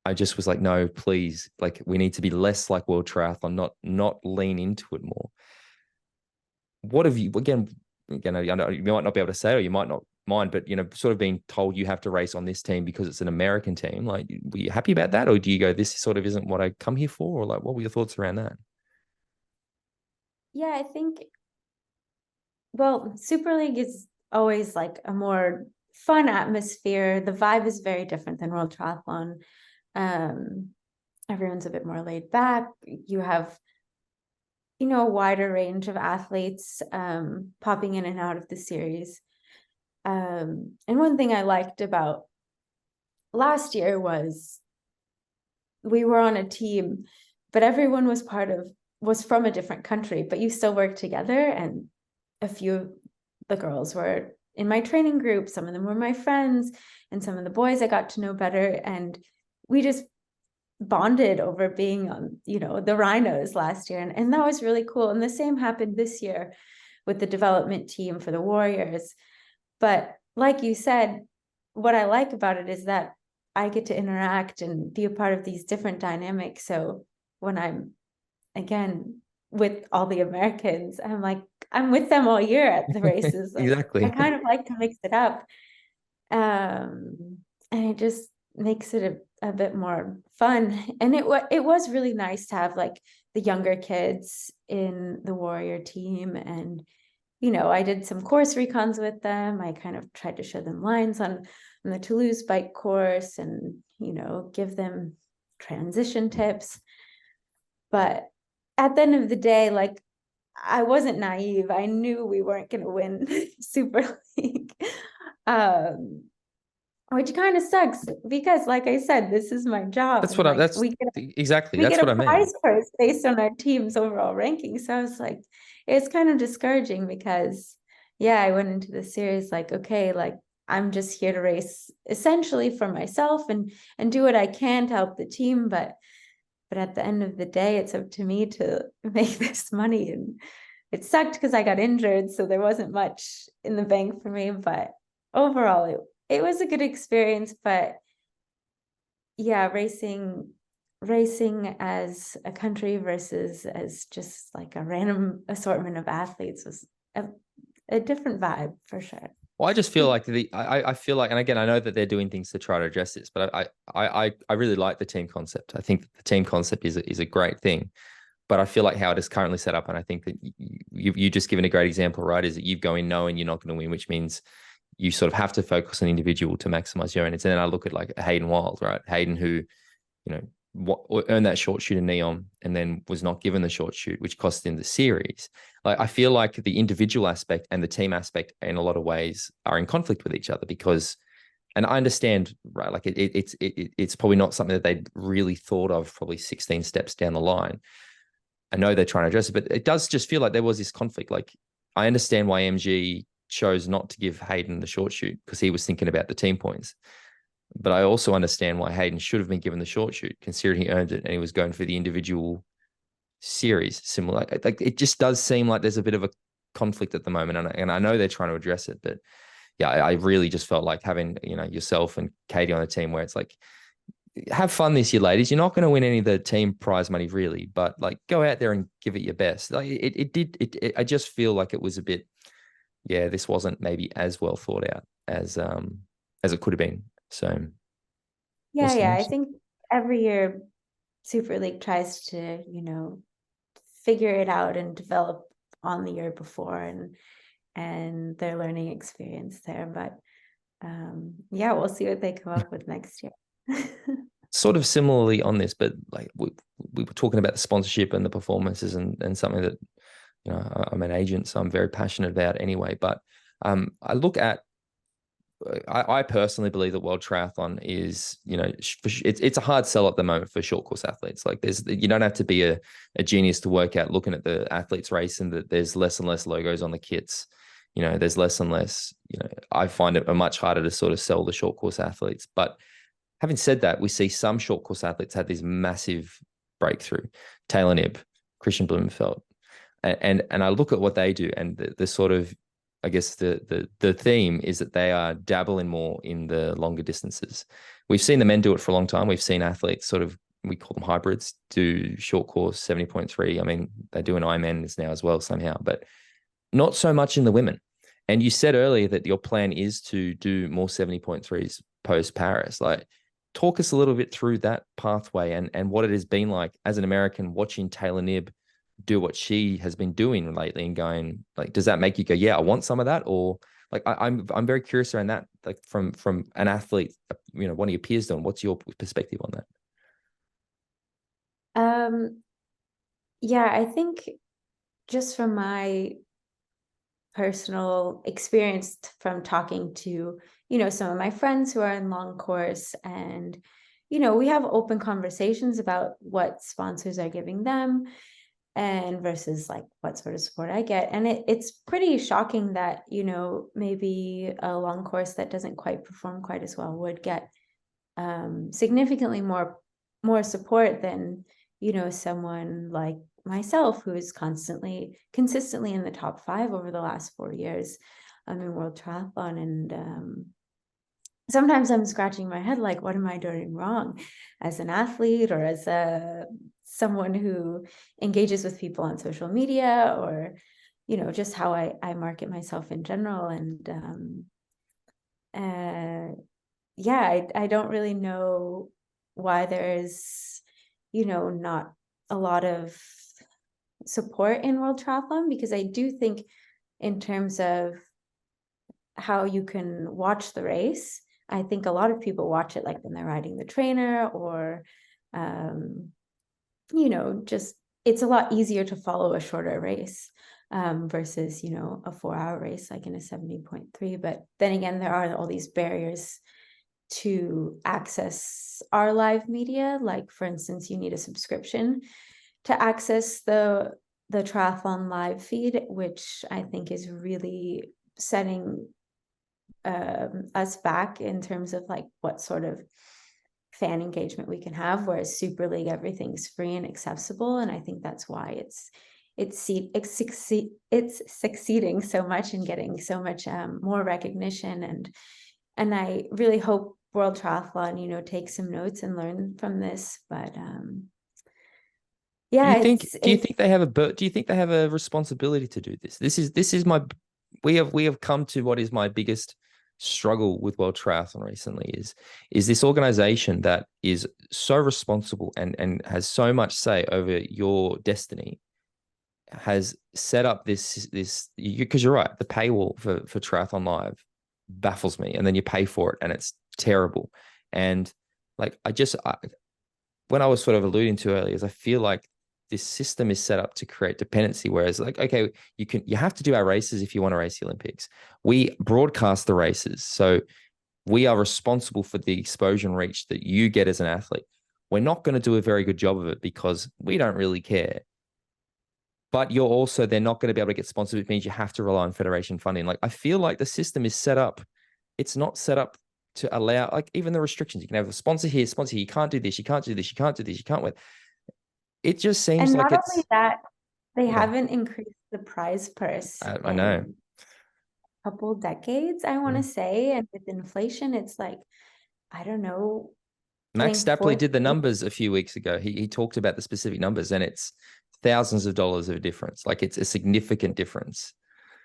I just was like, no, please, like we need to be less like World Triathlon, not lean into it more. what have you, again, I know you might not be able to say it, or you might not mind, but, sort of being told you have to race on this team because it's an American team, like, were you happy about that? Or do you go, this sort of isn't what I come here for? Or like, what were your thoughts around that? Yeah, I think, well, Super League is always like a more fun atmosphere. The vibe is very different than World Triathlon. Everyone's a bit more laid back. You have, a wider range of athletes popping in and out of the series. And one thing I liked about last year was we were on a team, but everyone was from a different country, but you still work together. And a few of the girls were in my training group, some of them were my friends, and some of the boys I got to know better. And we just bonded over being on, the Rhinos last year. And that was really cool. And the same happened this year with the development team for the Warriors. But like you said, what I like about it is that I get to interact and be a part of these different dynamics. So when I'm, again, with all the Americans, I'm like, I'm with them all year at the races. Like, Exactly. I kind of like to mix it up. And it just makes it a bit more fun. And it was really nice to have like the younger kids in the Warrior team. And, I did some course recons with them. I kind of tried to show them lines on the Toulouse bike course and, give them transition tips. But at the end of the day, like, I wasn't naive. I knew we weren't going to win Super League. Which kind of sucks because, like I said, this is my job. That's and what like, exactly. we That's get what a I mean. prize purse based on our team's overall ranking. So I was like, it's kind of discouraging because, yeah, I went into the series like, okay, like I'm just here to race essentially for myself and do what I can to help the team. But at the end of the day, it's up to me to make this money. And it sucked because I got injured, so there wasn't much in the bank for me. But overall, it was a good experience. But yeah, racing as a country versus as just like a random assortment of athletes was a different vibe for sure. Well, I just feel like I feel like, and again, I know that they're doing things to try to address this, but I really like the team concept. I think the team concept is a great thing, but I feel like how it is currently set up, and I think that you just given a great example, right? Is that you go in knowing you're not going to win, which means you sort of have to focus on individual to maximize your earnings. And then I look at like Hayden Wild, right? Hayden, who, earned that short shoot in Neon and then was not given the short shoot, which cost him the series. Like, I feel like the individual aspect and the team aspect in a lot of ways are in conflict with each other because, and I understand, right? Like it's probably not something that they'd really thought of probably 16 steps down the line. I know they're trying to address it, but it does just feel like there was this conflict. Like, I understand why MG chose not to give Hayden the short shoot because he was thinking about the team points. But I also understand why Hayden should have been given the short shoot, considering he earned it and he was going for the individual series. Similar, like it just does seem like there's a bit of a conflict at the moment, and I know they're trying to address it. But yeah, I really just felt like having yourself and Katie on the team, where it's like, have fun this year, ladies. You're not going to win any of the team prize money, really, but like go out there and give it your best. Like I just feel like it was a bit, yeah, this wasn't maybe as well thought out as it could have been. So Yeah, I think every year Super League tries to, figure it out and develop on the year before and their learning experience there. But yeah, we'll see what they come up with next year. Sort of similarly on this, but like we were talking about the sponsorship and the performances and something that, I'm an agent, so I'm very passionate about anyway. But I look at, I personally believe that World Triathlon is, it's a hard sell at the moment for short course athletes. Like you don't have to be a genius to work out looking at the athletes race and that there's less and less logos on the kits. There's less and less, I find it much harder to sort of sell the short course athletes. But having said that, we see some short course athletes have this massive breakthrough. Taylor Knibb, Christian Blumenfeld. And I look at what they do and the sort of, I guess the theme is that they are dabbling more in the longer distances. We've seen the men do it for a long time. We've seen athletes sort of, we call them hybrids, do short course 70.3. I mean, they do an Ironman now as well somehow. But not so much in the women. And you said earlier that your plan is to do more 70.3s post Paris. Like, talk us a little bit through that pathway and what it has been like as an American watching Taylor Knibb do what she has been doing lately and going, like, does that make you go, yeah, I want some of that? Or like, I'm very curious around that, like from an athlete, one of your peers doing. What's your perspective on that? Yeah, I think just from my personal experience from talking to, some of my friends who are in long course, and, we have open conversations about what sponsors are giving them and versus like what sort of support I get. And it's pretty shocking that, maybe a long course that doesn't quite perform quite as well would get significantly more support than, someone like myself who is consistently in the top 5 over the last 4 years in World Triathlon. And sometimes I'm scratching my head, like, what am I doing wrong as an athlete or as someone who engages with people on social media, or, just how I market myself in general. And yeah, I don't really know why there is, not a lot of support in World Triathlon, because I do think in terms of how you can watch the race, I think a lot of people watch it like when they're riding the trainer, or, just it's a lot easier to follow a shorter race versus, a 4-hour race like in a 70.3. But then again, there are all these barriers to access our live media. Like, for instance, you need a subscription to access the triathlon live feed, which I think is really setting us back in terms of like what sort of fan engagement we can have, whereas Super League, everything's free and accessible. And I think that's why it's succeeding so much and getting so much more recognition. And I really hope World Triathlon, take some notes and learn from this. But yeah, Do you think they have a responsibility to do this? This is my, we have come to what is my biggest struggle with World Triathlon recently is this organization that is so responsible and has so much say over your destiny has set up this because you're right, the paywall for Triathlon Live baffles me, and then you pay for it and it's terrible. And like, when I was sort of alluding to earlier, is I feel like this system is set up to create dependency. Whereas, like, okay, you have to do our races if you want to race the Olympics. We broadcast the races, so we are responsible for the exposure and reach that you get as an athlete. We're not going to do a very good job of it because we don't really care. But they're not going to be able to get sponsored. It means you have to rely on federation funding. Like, I feel like the system is set up. It's not set up to allow, like, even the restrictions. You can have a sponsor here, sponsor here. You can't do this. You can't do this. You can't do this. You can't win. It just seems and like not it's. only that, they Yeah, haven't increased the prize purse I know. in a couple decades, I want to say. And with inflation, it's like, I don't know, Max getting Stapley fourth. did the numbers a few weeks ago. He talked about the specific numbers, and it's thousands of dollars of difference. Like, it's a significant difference.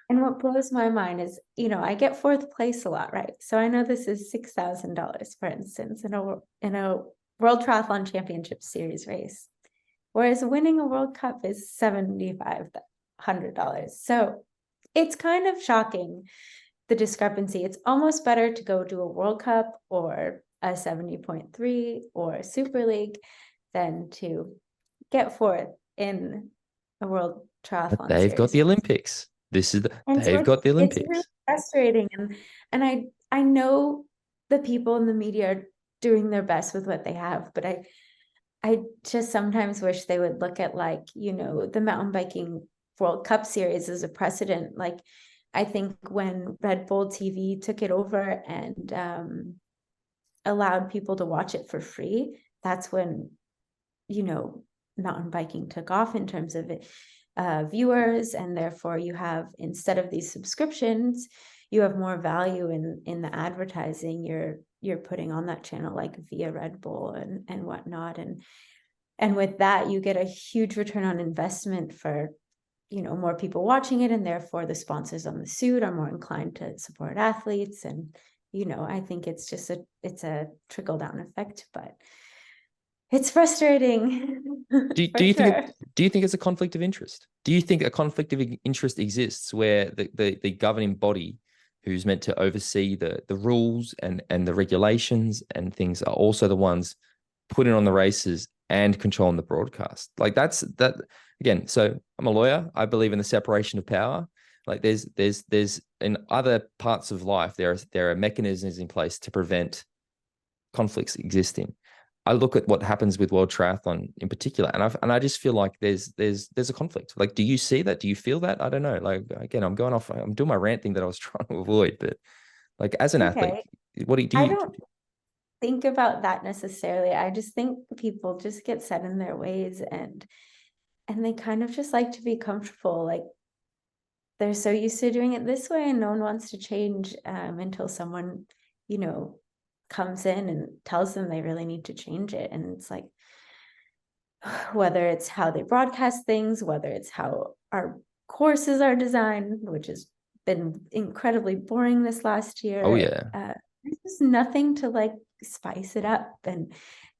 And what blows my mind is, I get 4th place a lot, right? So I know this is $6,000, for instance, in a World Triathlon Championship Series race, whereas winning a World Cup is $7,500. So it's kind of shocking, the discrepancy. It's almost better to go do a World Cup or a 70.3 or Super League than to get 4th in a World But Triathlon they've got Series the race. Olympics. And so They've got the it's really Olympics. frustrating. And I know the people in the media are doing their best with what they have, but I just sometimes wish they would look at, like, the mountain biking World Cup series as a precedent. Like, I think when Red Bull TV took it over and allowed people to watch it for free, that's when, mountain biking took off in terms of it, viewers, and therefore you have, instead of these subscriptions, you have more value in the advertising you're putting on that channel, like via Red Bull and whatnot. And with that, you get a huge return on investment for, more people watching it, and therefore the sponsors on the suit are more inclined to support athletes. And, I think it's just it's a trickle down effect, but it's frustrating. Do for you sure. do you think it's a conflict of interest? Do you think a conflict of interest exists where the governing body who's meant to oversee the rules and the regulations and things are also the ones putting on the races and controlling the broadcast? Like that again. So I'm a lawyer. I believe in the separation of power. Like there's in other parts of life, there are mechanisms in place to prevent conflicts existing. I look at what happens with World Triathlon in particular, and I just feel like there's a conflict. Like, do you see that? Do you feel that? I don't know. Like, again, I'm doing my rant thing that I was trying to avoid, but like as an athlete, what do I you don't think about that necessarily. I just think people just get set in their ways, and they kind of just like to be comfortable. Like, they're so used to doing it this way, and no one wants to change until someone, comes in and tells them they really need to change it. And it's like, whether it's how they broadcast things, whether it's how our courses are designed, which has been incredibly boring this last year. Oh yeah. There's just nothing to like spice it up. And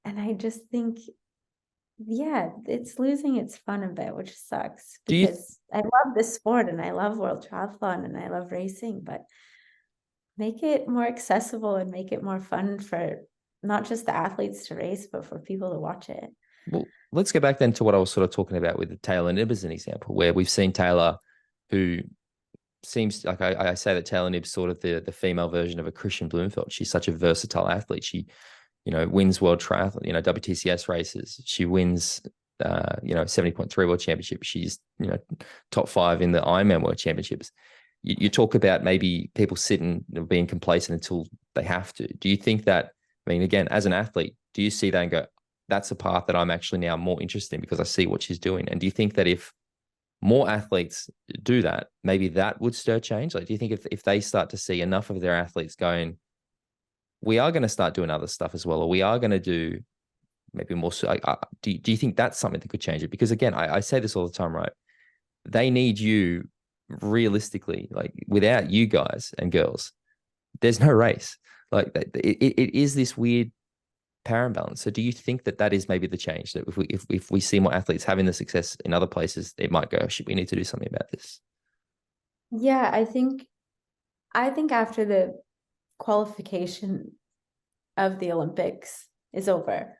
I just think, yeah, it's losing its fun a bit, which sucks, because I love this sport and I love World Triathlon and I love racing, but make it more accessible and make it more fun for not just the athletes to race, but for people to watch it. Well, let's go back then to what I was sort of talking about with Taylor Knibb as an example, where we've seen Taylor, who seems like I say that Taylor Knibb's sort of the female version of a Christian Bloomfield. She's such a versatile athlete. She, wins World Triathlon, WTCS races. She wins, 70.3 World Championship. She's, top 5 in the Ironman World Championships. You talk about maybe people sitting, being complacent until they have to. Do you think that, again, as an athlete, do you see that and go, that's a path that I'm actually now more interested in because I see what she's doing? And do you think that if more athletes do that, maybe that would stir change? Like, do you think if they start to see enough of their athletes going, we are going to start doing other stuff as well, or we are going to do maybe more, do you think that's something that could change it? Because again, I say this all the time, right? They need you realistically. Like, without you guys and girls, there's no race. Like, it is this weird power imbalance. So do you think that is maybe the change, that if we see more athletes having the success in other places, it might go, shit, we need to do something about this? Yeah, I think after the qualification of the Olympics is over,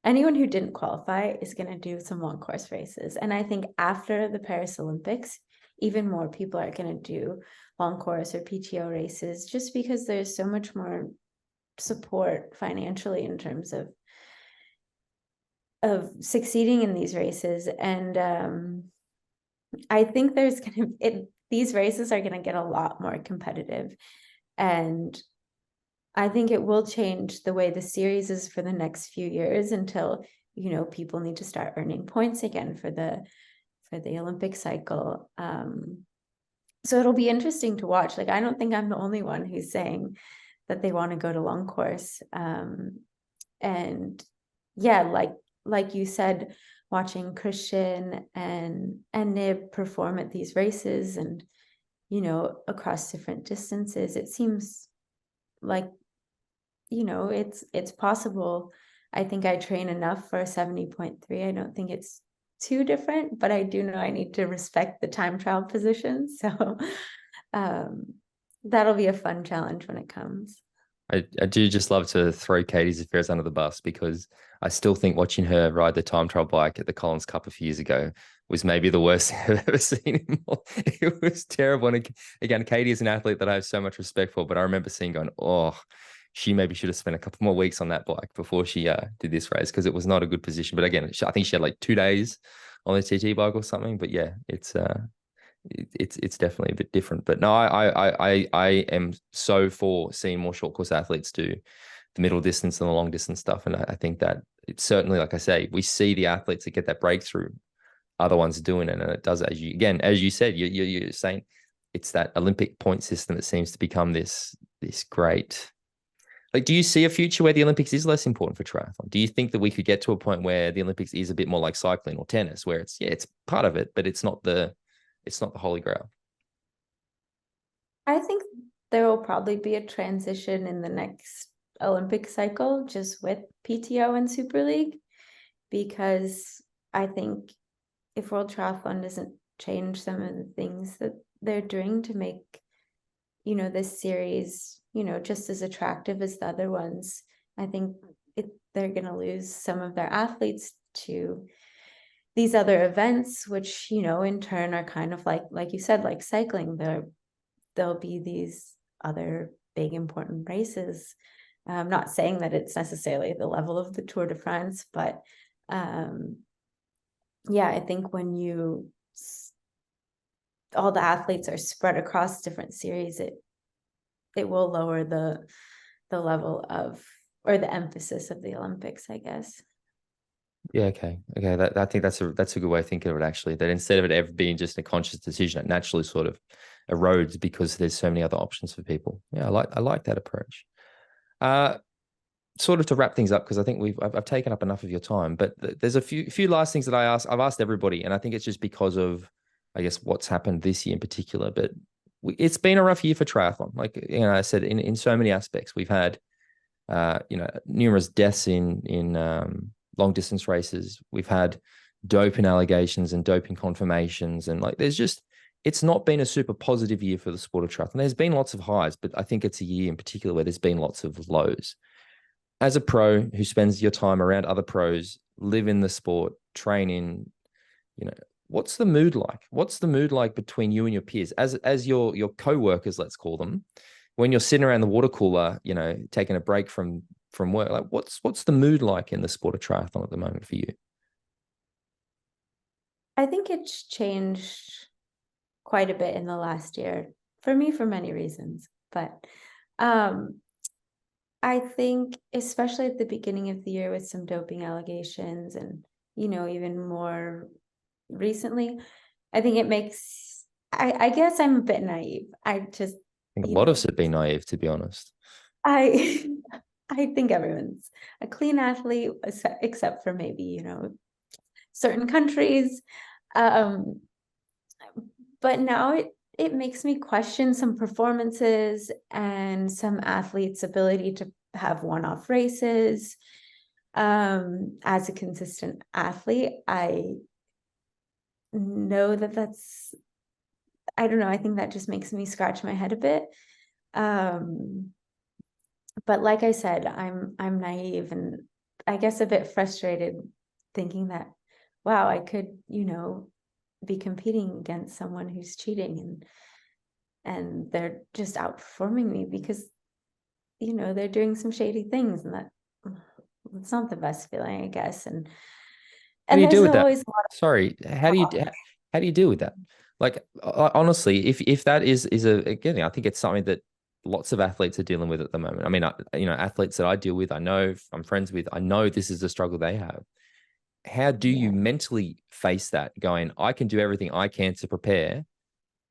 anyone who didn't qualify is going to do some long course races. And I think after the Paris Olympics, even more people are going to do long course or PTO races, just because there's so much more support financially in terms of succeeding in these races. And I think these races are going to get a lot more competitive, and I think it will change the way the series is for the next few years, until people need to start earning points again for the Olympic cycle. So it'll be interesting to watch. Like, I don't think I'm the only one who's saying that they want to go to long course. And yeah, like you said, watching Christian and Nib perform at these races and, across different distances, it seems like, it's possible. I think I train enough for a 70.3. I don't think it's too different, but I do know I need to respect the time trial position. So that'll be a fun challenge when it comes. I do just love to throw Katie's affairs under the bus, because I still think watching her ride the time trial bike at the Collins Cup a few years ago was maybe the worst I've ever seen. It was terrible. And again, Katie is an athlete that I have so much respect for, but I remember seeing going, oh, she maybe should have spent a couple more weeks on that bike before she did this race, because it was not a good position. But again, I think she had like 2 days on the TT bike or something. But yeah, it's definitely a bit different. But no, I am so for seeing more short course athletes do the middle distance and the long distance stuff. And I think that it's certainly, like I say, we see the athletes that get that breakthrough, other ones doing it, and it does, as you said, you're saying, it's that Olympic point system that seems to become this great. Like, do you see a future where the Olympics is less important for triathlon? Do you think that we could get to a point where the Olympics is a bit more like cycling or tennis, where it's part of it, but it's not the it's not the holy grail? I think there will probably be a transition in the next Olympic cycle just with PTO and Super League, because I think if World Triathlon doesn't change some of the things that they're doing to make, this series, just as attractive as the other ones, I think they're going to lose some of their athletes to these other events, which, in turn are kind of like you said, like cycling. There'll be these other big important races. I'm not saying that it's necessarily the level of the Tour de France, but yeah, I think when all the athletes are spread across different series, it will lower the level of, or the emphasis of the Olympics, I guess. Yeah, okay. I think that's a good way of thinking of it, actually, that instead of it ever being just a conscious decision, it naturally sort of erodes because there's so many other options for people. Yeah, I like that approach. Sort of to wrap things up, because I think I've taken up enough of your time, but there's a few last things that I've asked everybody, and I think it's just because of, I guess, what's happened this year in particular. But it's been a rough year for triathlon. Like, I said, in so many aspects, we've had numerous deaths in long distance races. We've had doping allegations and doping confirmations, and it's not been a super positive year for the sport of triathlon. There's been lots of highs, but I think it's a year in particular where there's been lots of lows. As a pro who spends your time around other pros, live in the sport, train in, what's the mood like? What's the mood like between you and your peers, as your co-workers, let's call them, when you're sitting around the water cooler, taking a break from work? Like, what's the mood like in the sport of triathlon at the moment for you? I think it's changed quite a bit in the last year for me, for many reasons, but I think especially at the beginning of the year with some doping allegations and, even more recently, I think it makes, I guess I'm a bit naive. I just think a lot of us have been naive, to be honest. I think everyone's a clean athlete, except for maybe, certain countries. But now it makes me question some performances and some athletes' ability to have one-off races. As a consistent athlete, I know that's, I don't know, I think that just makes me scratch my head a bit. But like I said, I'm naive and I guess a bit frustrated thinking that, wow, I could, be competing against someone who's cheating and they're just outperforming me because, they're doing some shady things, and it's not the best feeling, I guess. And How do you deal with always that? Sorry, how do you deal with that? Like, honestly, if that is again, I think it's something that lots of athletes are dealing with at the moment. I mean, athletes that I deal with, I know, I'm friends with, I know this is a struggle they have. How do you mentally face that, going, I can do everything I can to prepare,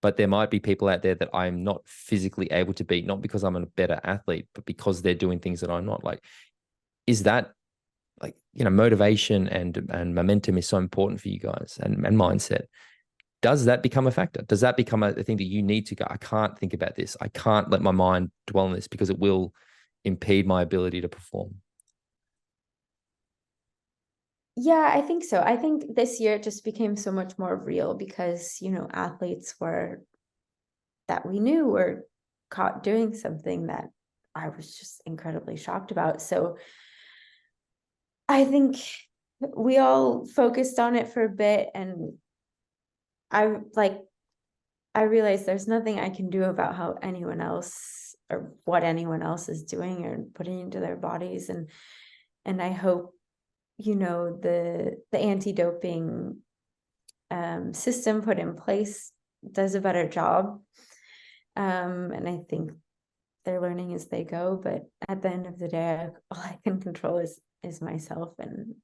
but there might be people out there that I'm not physically able to beat, not because I'm a better athlete, but because they're doing things that I'm not? Like, is that, like, motivation and momentum is so important for you guys, and mindset. Does that become a factor? Does that become a thing that you need to go, I can't think about this, I can't let my mind dwell on this because it will impede my ability to perform? Yeah, I think so. I think this year it just became so much more real because, athletes that we knew were caught doing something that I was just incredibly shocked about. So I think we all focused on it for a bit, and I realized there's nothing I can do about how anyone else or what anyone else is doing or putting into their bodies. And I hope, the anti-doping system put in place does a better job. And I think they're learning as they go, but at the end of the day, all I can control is myself. And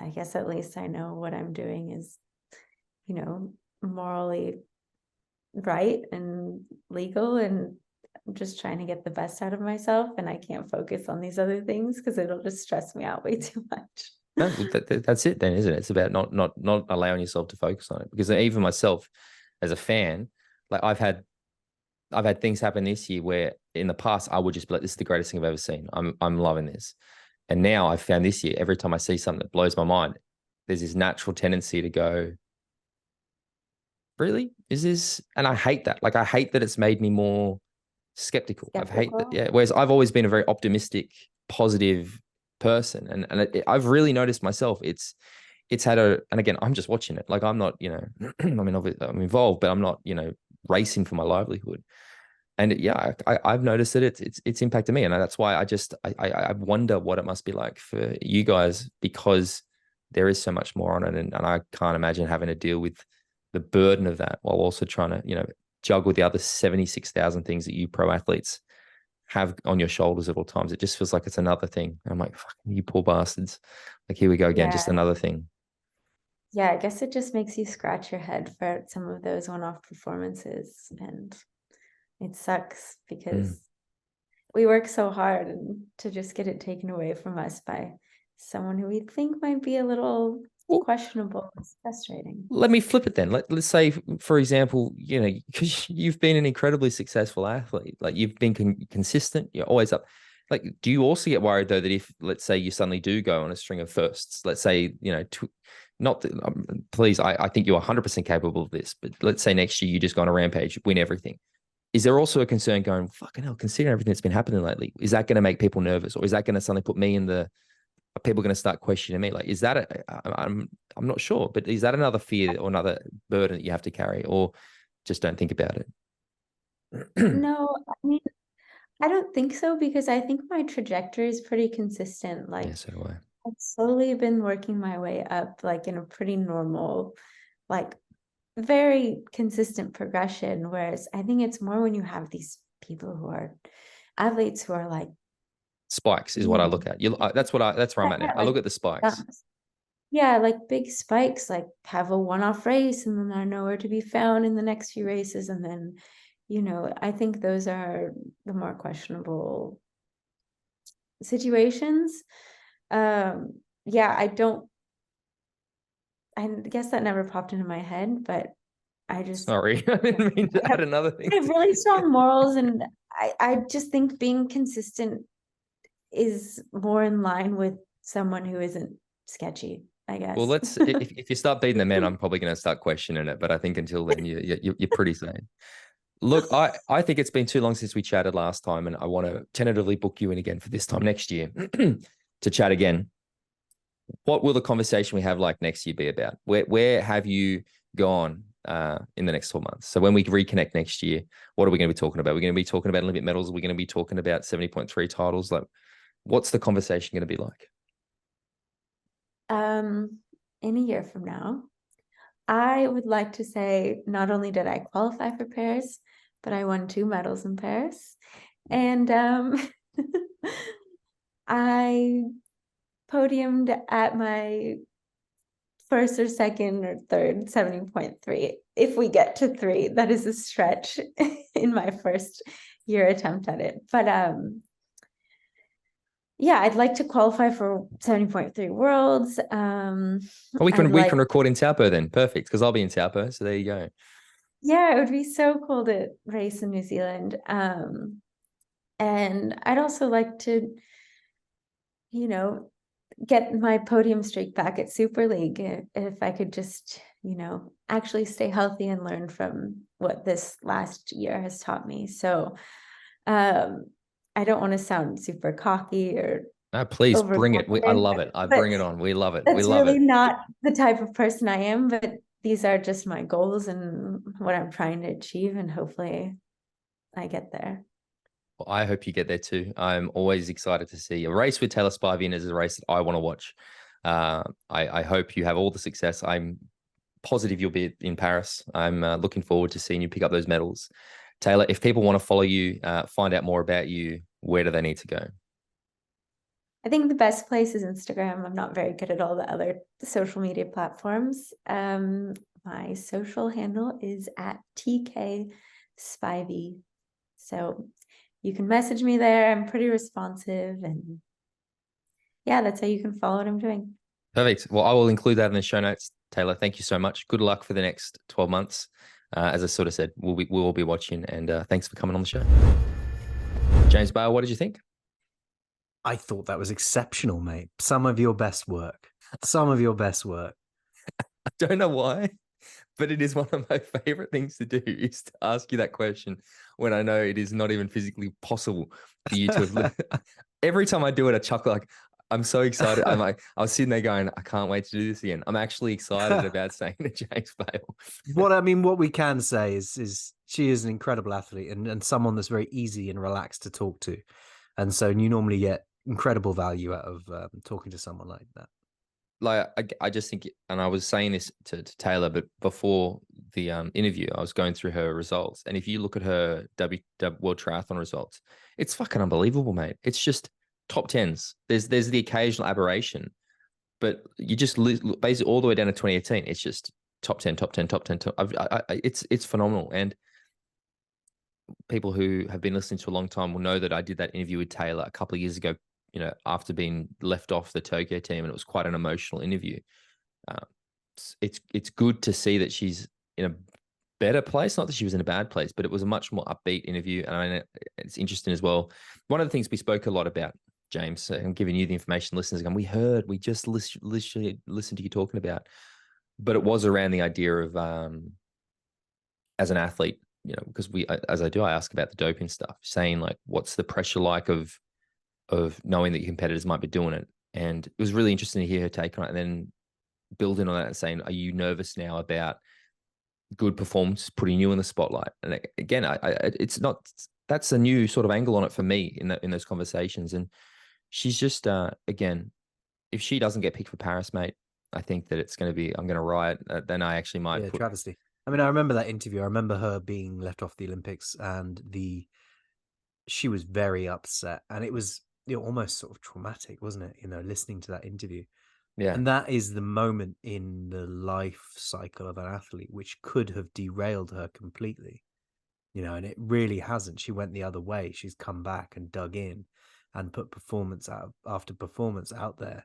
I guess at least I know what I'm doing is, morally right and legal, and I'm just trying to get the best out of myself, and I can't focus on these other things because it'll just stress me out way too much. No, that's it then, isn't it? It's about not allowing yourself to focus on it, because even myself, as a fan, like I've had things happen this year where in the past I would just be like, this is the greatest thing I've ever seen. I'm loving this. And now I've found this year, every time I see something that blows my mind, there's this natural tendency to go, really? Is this? And I hate that. Like, I hate that it's made me more skeptical. I've hate that. Yeah. Whereas I've always been a very optimistic, positive person. And I've really noticed myself, it's had and again, I'm just watching it. Like, I'm not, I mean, obviously I'm involved, but I'm not, racing for my livelihood. And yeah, I've noticed that it's impacted me. And that's why I wonder what it must be like for you guys, because there is so much more on it. And I can't imagine having to deal with the burden of that while also trying to, juggle the other 76,000 things that you pro athletes have on your shoulders at all times. It just feels like it's another thing. I'm like, fuck you poor bastards. Like, here we go again, just another thing. Yeah, I guess it just makes you scratch your head for some of those one-off performances. And it sucks because we work so hard, and to just get it taken away from us by someone who we think might be a little questionable. It's frustrating. Let me flip it then. Let's say, for example, because you've been an incredibly successful athlete, like you've been consistent, you're always up. Like, do you also get worried though that if, let's say, you suddenly do go on a string of firsts, let's say, not that, please, I think you're 100% capable of this, but let's say next year you just go on a rampage, win everything. Is there also a concern going, fucking hell, considering everything that's been happening lately, is that going to make people nervous, or is that going to suddenly put me in are people going to start questioning me? Like, is that I'm not sure, but is that another fear or another burden that you have to carry, or just don't think about it? No, I mean, I don't think so, because I think my trajectory is pretty consistent. Like, yeah, so do I. I've slowly been working my way up, like in a pretty normal, like very consistent progression. Whereas I think it's more when you have these people who are athletes who are like spikes is what I look at. That's where I'm at now. I look at the spikes. Yeah, like big spikes, like have a one-off race and then are nowhere to be found in the next few races. And then, I think those are the more questionable situations. Yeah, I guess that never popped into my head, but Sorry, I didn't mean to add another thing. I have really strong morals, and I just think being consistent is more in line with someone who isn't sketchy, I guess. Well, if you start beating the men, I'm probably going to start questioning it. But I think until then, you're pretty sane. Look, I think it's been too long since we chatted last time, and I want to tentatively book you in again for this time next year to chat again. What will the conversation we have like next year be about? Where have you gone in the next 12 months? So when we reconnect next year, what are we going to be talking about? We're going to be talking about Olympic medals. We're going to be talking about 70.3 titles. Like, what's the conversation going to be like? In a year from now, I would like to say not only did I qualify for Paris, but I won 2 medals in Paris. And I podiumed at my first or second or third 70.3. If we get to 3, that is a stretch in my first year attempt at it. But yeah, I'd like to qualify for 70.3 Worlds. We can record in Taupo then. Perfect, because I'll be in Taupo. So there you go. Yeah, it would be so cool to race in New Zealand. And I'd also like to, get my podium streak back at Super League, if I could just, actually stay healthy and learn from what this last year has taught me. So I don't want to sound super cocky or no, please bring it. I love it. I bring it on. We love it. That's really not the type of person I am, but these are just my goals and what I'm trying to achieve, and hopefully I get there. Well, I hope you get there too. I'm always excited to see a race with Taylor Spivey, and as a race that I want to watch. I hope you have all the success. I'm positive you'll be in Paris. I'm looking forward to seeing you pick up those medals. Taylor, if people want to follow you, find out more about you, where do they need to go? I think the best place is Instagram. I'm not very good at all the other social media platforms. My social handle is at TK Spivey. So you can message me there. I'm pretty responsive, and yeah, that's how you can follow what I'm doing. Perfect. Well, I will include that in the show notes. Taylor, thank you so much. Good luck for the next 12 months. as I sort of said, we'll be watching. And thanks for coming on the show. James Bale, what did you think? I thought that was exceptional, mate. Some of your best work. Some of your best work. I don't know why, but it is one of my favorite things to do is to ask you that question when I know it is not even physically possible for you to have. Every time I do it, I chuckle. Like, I'm so excited. I was sitting there going, I can't wait to do this again. I'm actually excited about saying to James Bale. What we can say is she is an incredible athlete and someone that's very easy and relaxed to talk to. And so you normally get incredible value out of talking to someone like that. Like, I just think, and I was saying this to Taylor, but before the interview, I was going through her results. And if you look at her World Triathlon results, it's fucking unbelievable, mate. It's just top tens. There's the occasional aberration, but you just basically all the way down to 2018. It's just top 10, top 10, top 10. It's phenomenal. And people who have been listening to a long time will know that I did that interview with Taylor a couple of years ago, after being left off the Tokyo team, and it was quite an emotional interview. It's good to see that she's in a better place. Not that she was in a bad place, but it was a much more upbeat interview. And I mean, it's interesting as well. One of the things we spoke a lot about, James, so I'm giving you the information, listeners, again, we just literally listened to you talking about, but it was around the idea of, as an athlete, because as I do, I ask about the doping stuff, saying like, what's the pressure like of knowing that your competitors might be doing it. And it was really interesting to hear her take on it, and then building on that and saying, are you nervous now about good performance putting you in the spotlight? And again, it's not, that's a new sort of angle on it for me in those conversations. And she's just, again, if she doesn't get picked for Paris, mate, I think that it's going to be, I'm going to riot. Then I actually might put travesty. I mean, I remember that interview. I remember her being left off the Olympics, and she was very upset, and it was almost sort of traumatic, wasn't it? Listening to that interview. Yeah. And that is the moment in the life cycle of an athlete which could have derailed her completely, and it really hasn't. She went the other way. She's come back and dug in and put performance out after performance out there,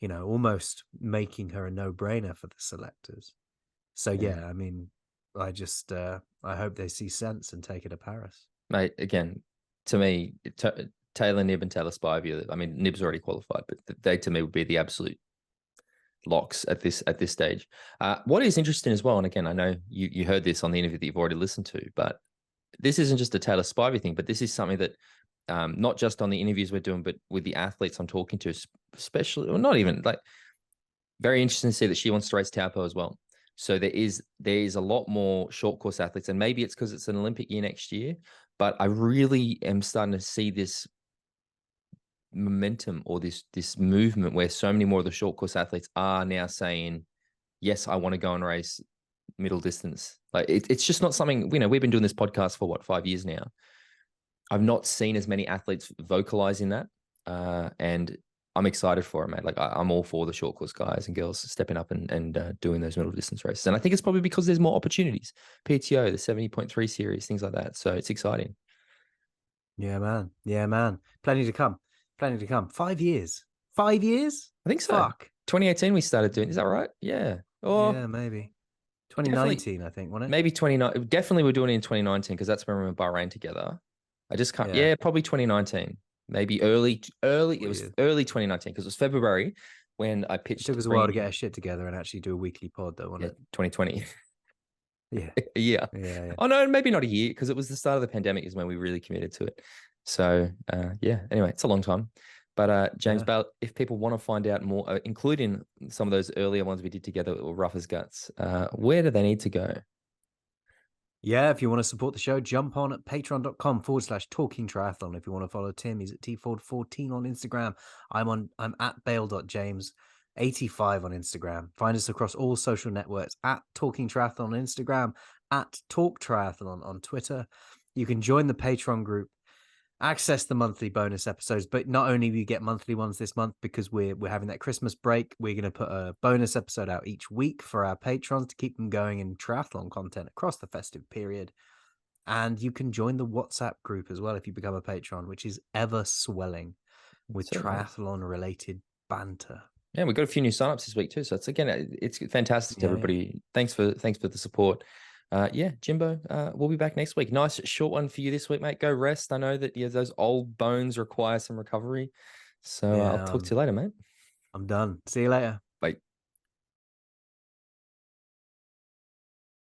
almost making her a no-brainer for the selectors. So, yeah, I mean, I just, I hope they see sense and take it to Paris. Mate, again, to me, Taylor, Nib, and Taylor Spivey, I mean, Nib's already qualified, but they to me would be the absolute locks at this stage. What is interesting as well, and again, I know you heard this on the interview that you've already listened to, but this isn't just a Taylor Spivey thing, but this is something that not just on the interviews we're doing, but with the athletes I'm talking to, especially, or not even, like, very interesting to see that she wants to race Taupo as well. So there is a lot more short course athletes, and maybe it's because it's an Olympic year next year, but I really am starting to see this momentum or this movement where so many more of the short course athletes are now saying, yes, I want to go and race middle distance. Like, it's just not something, we've been doing this podcast for 5 years now. I've not seen as many athletes vocalizing that. And I'm excited for it, mate. Like, I'm all for the short course guys and girls stepping up and doing those middle distance races. And I think it's probably because there's more opportunities. PTO, the 70.3 series, things like that. So it's exciting. Yeah, man. Yeah, man. Plenty to come. 5 years. 5 years? I think so. Fuck. 2018 we started doing. Is that right? Yeah. Or yeah, maybe. 2019, I think, wasn't it? Maybe 29. Definitely we're doing it in 2019 because that's when we were in Bahrain together. I just can't. Yeah, probably 2019. Maybe early. It was early 2019 because it was February when I pitched. It took us a while to get our shit together and actually do a weekly pod, though, wasn't it? 2020. Yeah. Yeah. Oh no, maybe not a year, because it was the start of the pandemic is when we really committed to it. So yeah. Anyway, it's a long time. But James Bale, if people want to find out more, including some of those earlier ones we did together with Rough as Guts, where do they need to go? Yeah, if you want to support the show, jump on at patreon.com/talking triathlon. If you want to follow Tim, he's at tford14 on Instagram. I'm at bale.james85 on Instagram. Find us across all social networks at Talking Triathlon on Instagram, at Talk Triathlon on Twitter. You can join the Patreon group, access the monthly bonus episodes, but not only do you get monthly ones this month, because we're having that Christmas break, we're going to put a bonus episode out each week for our patrons to keep them going in triathlon content across the festive period. And you can join the WhatsApp group as well if you become a patron, which is ever swelling with triathlon related banter. Yeah, we've got a few new signups this week too, so it's fantastic to everybody. Thanks for the support. Yeah, Jimbo, we'll be back next week. Nice short one for you this week, mate. Go rest. I know that those old bones require some recovery. So I'll Yeah, talk to you later, mate. I'm done. See you later.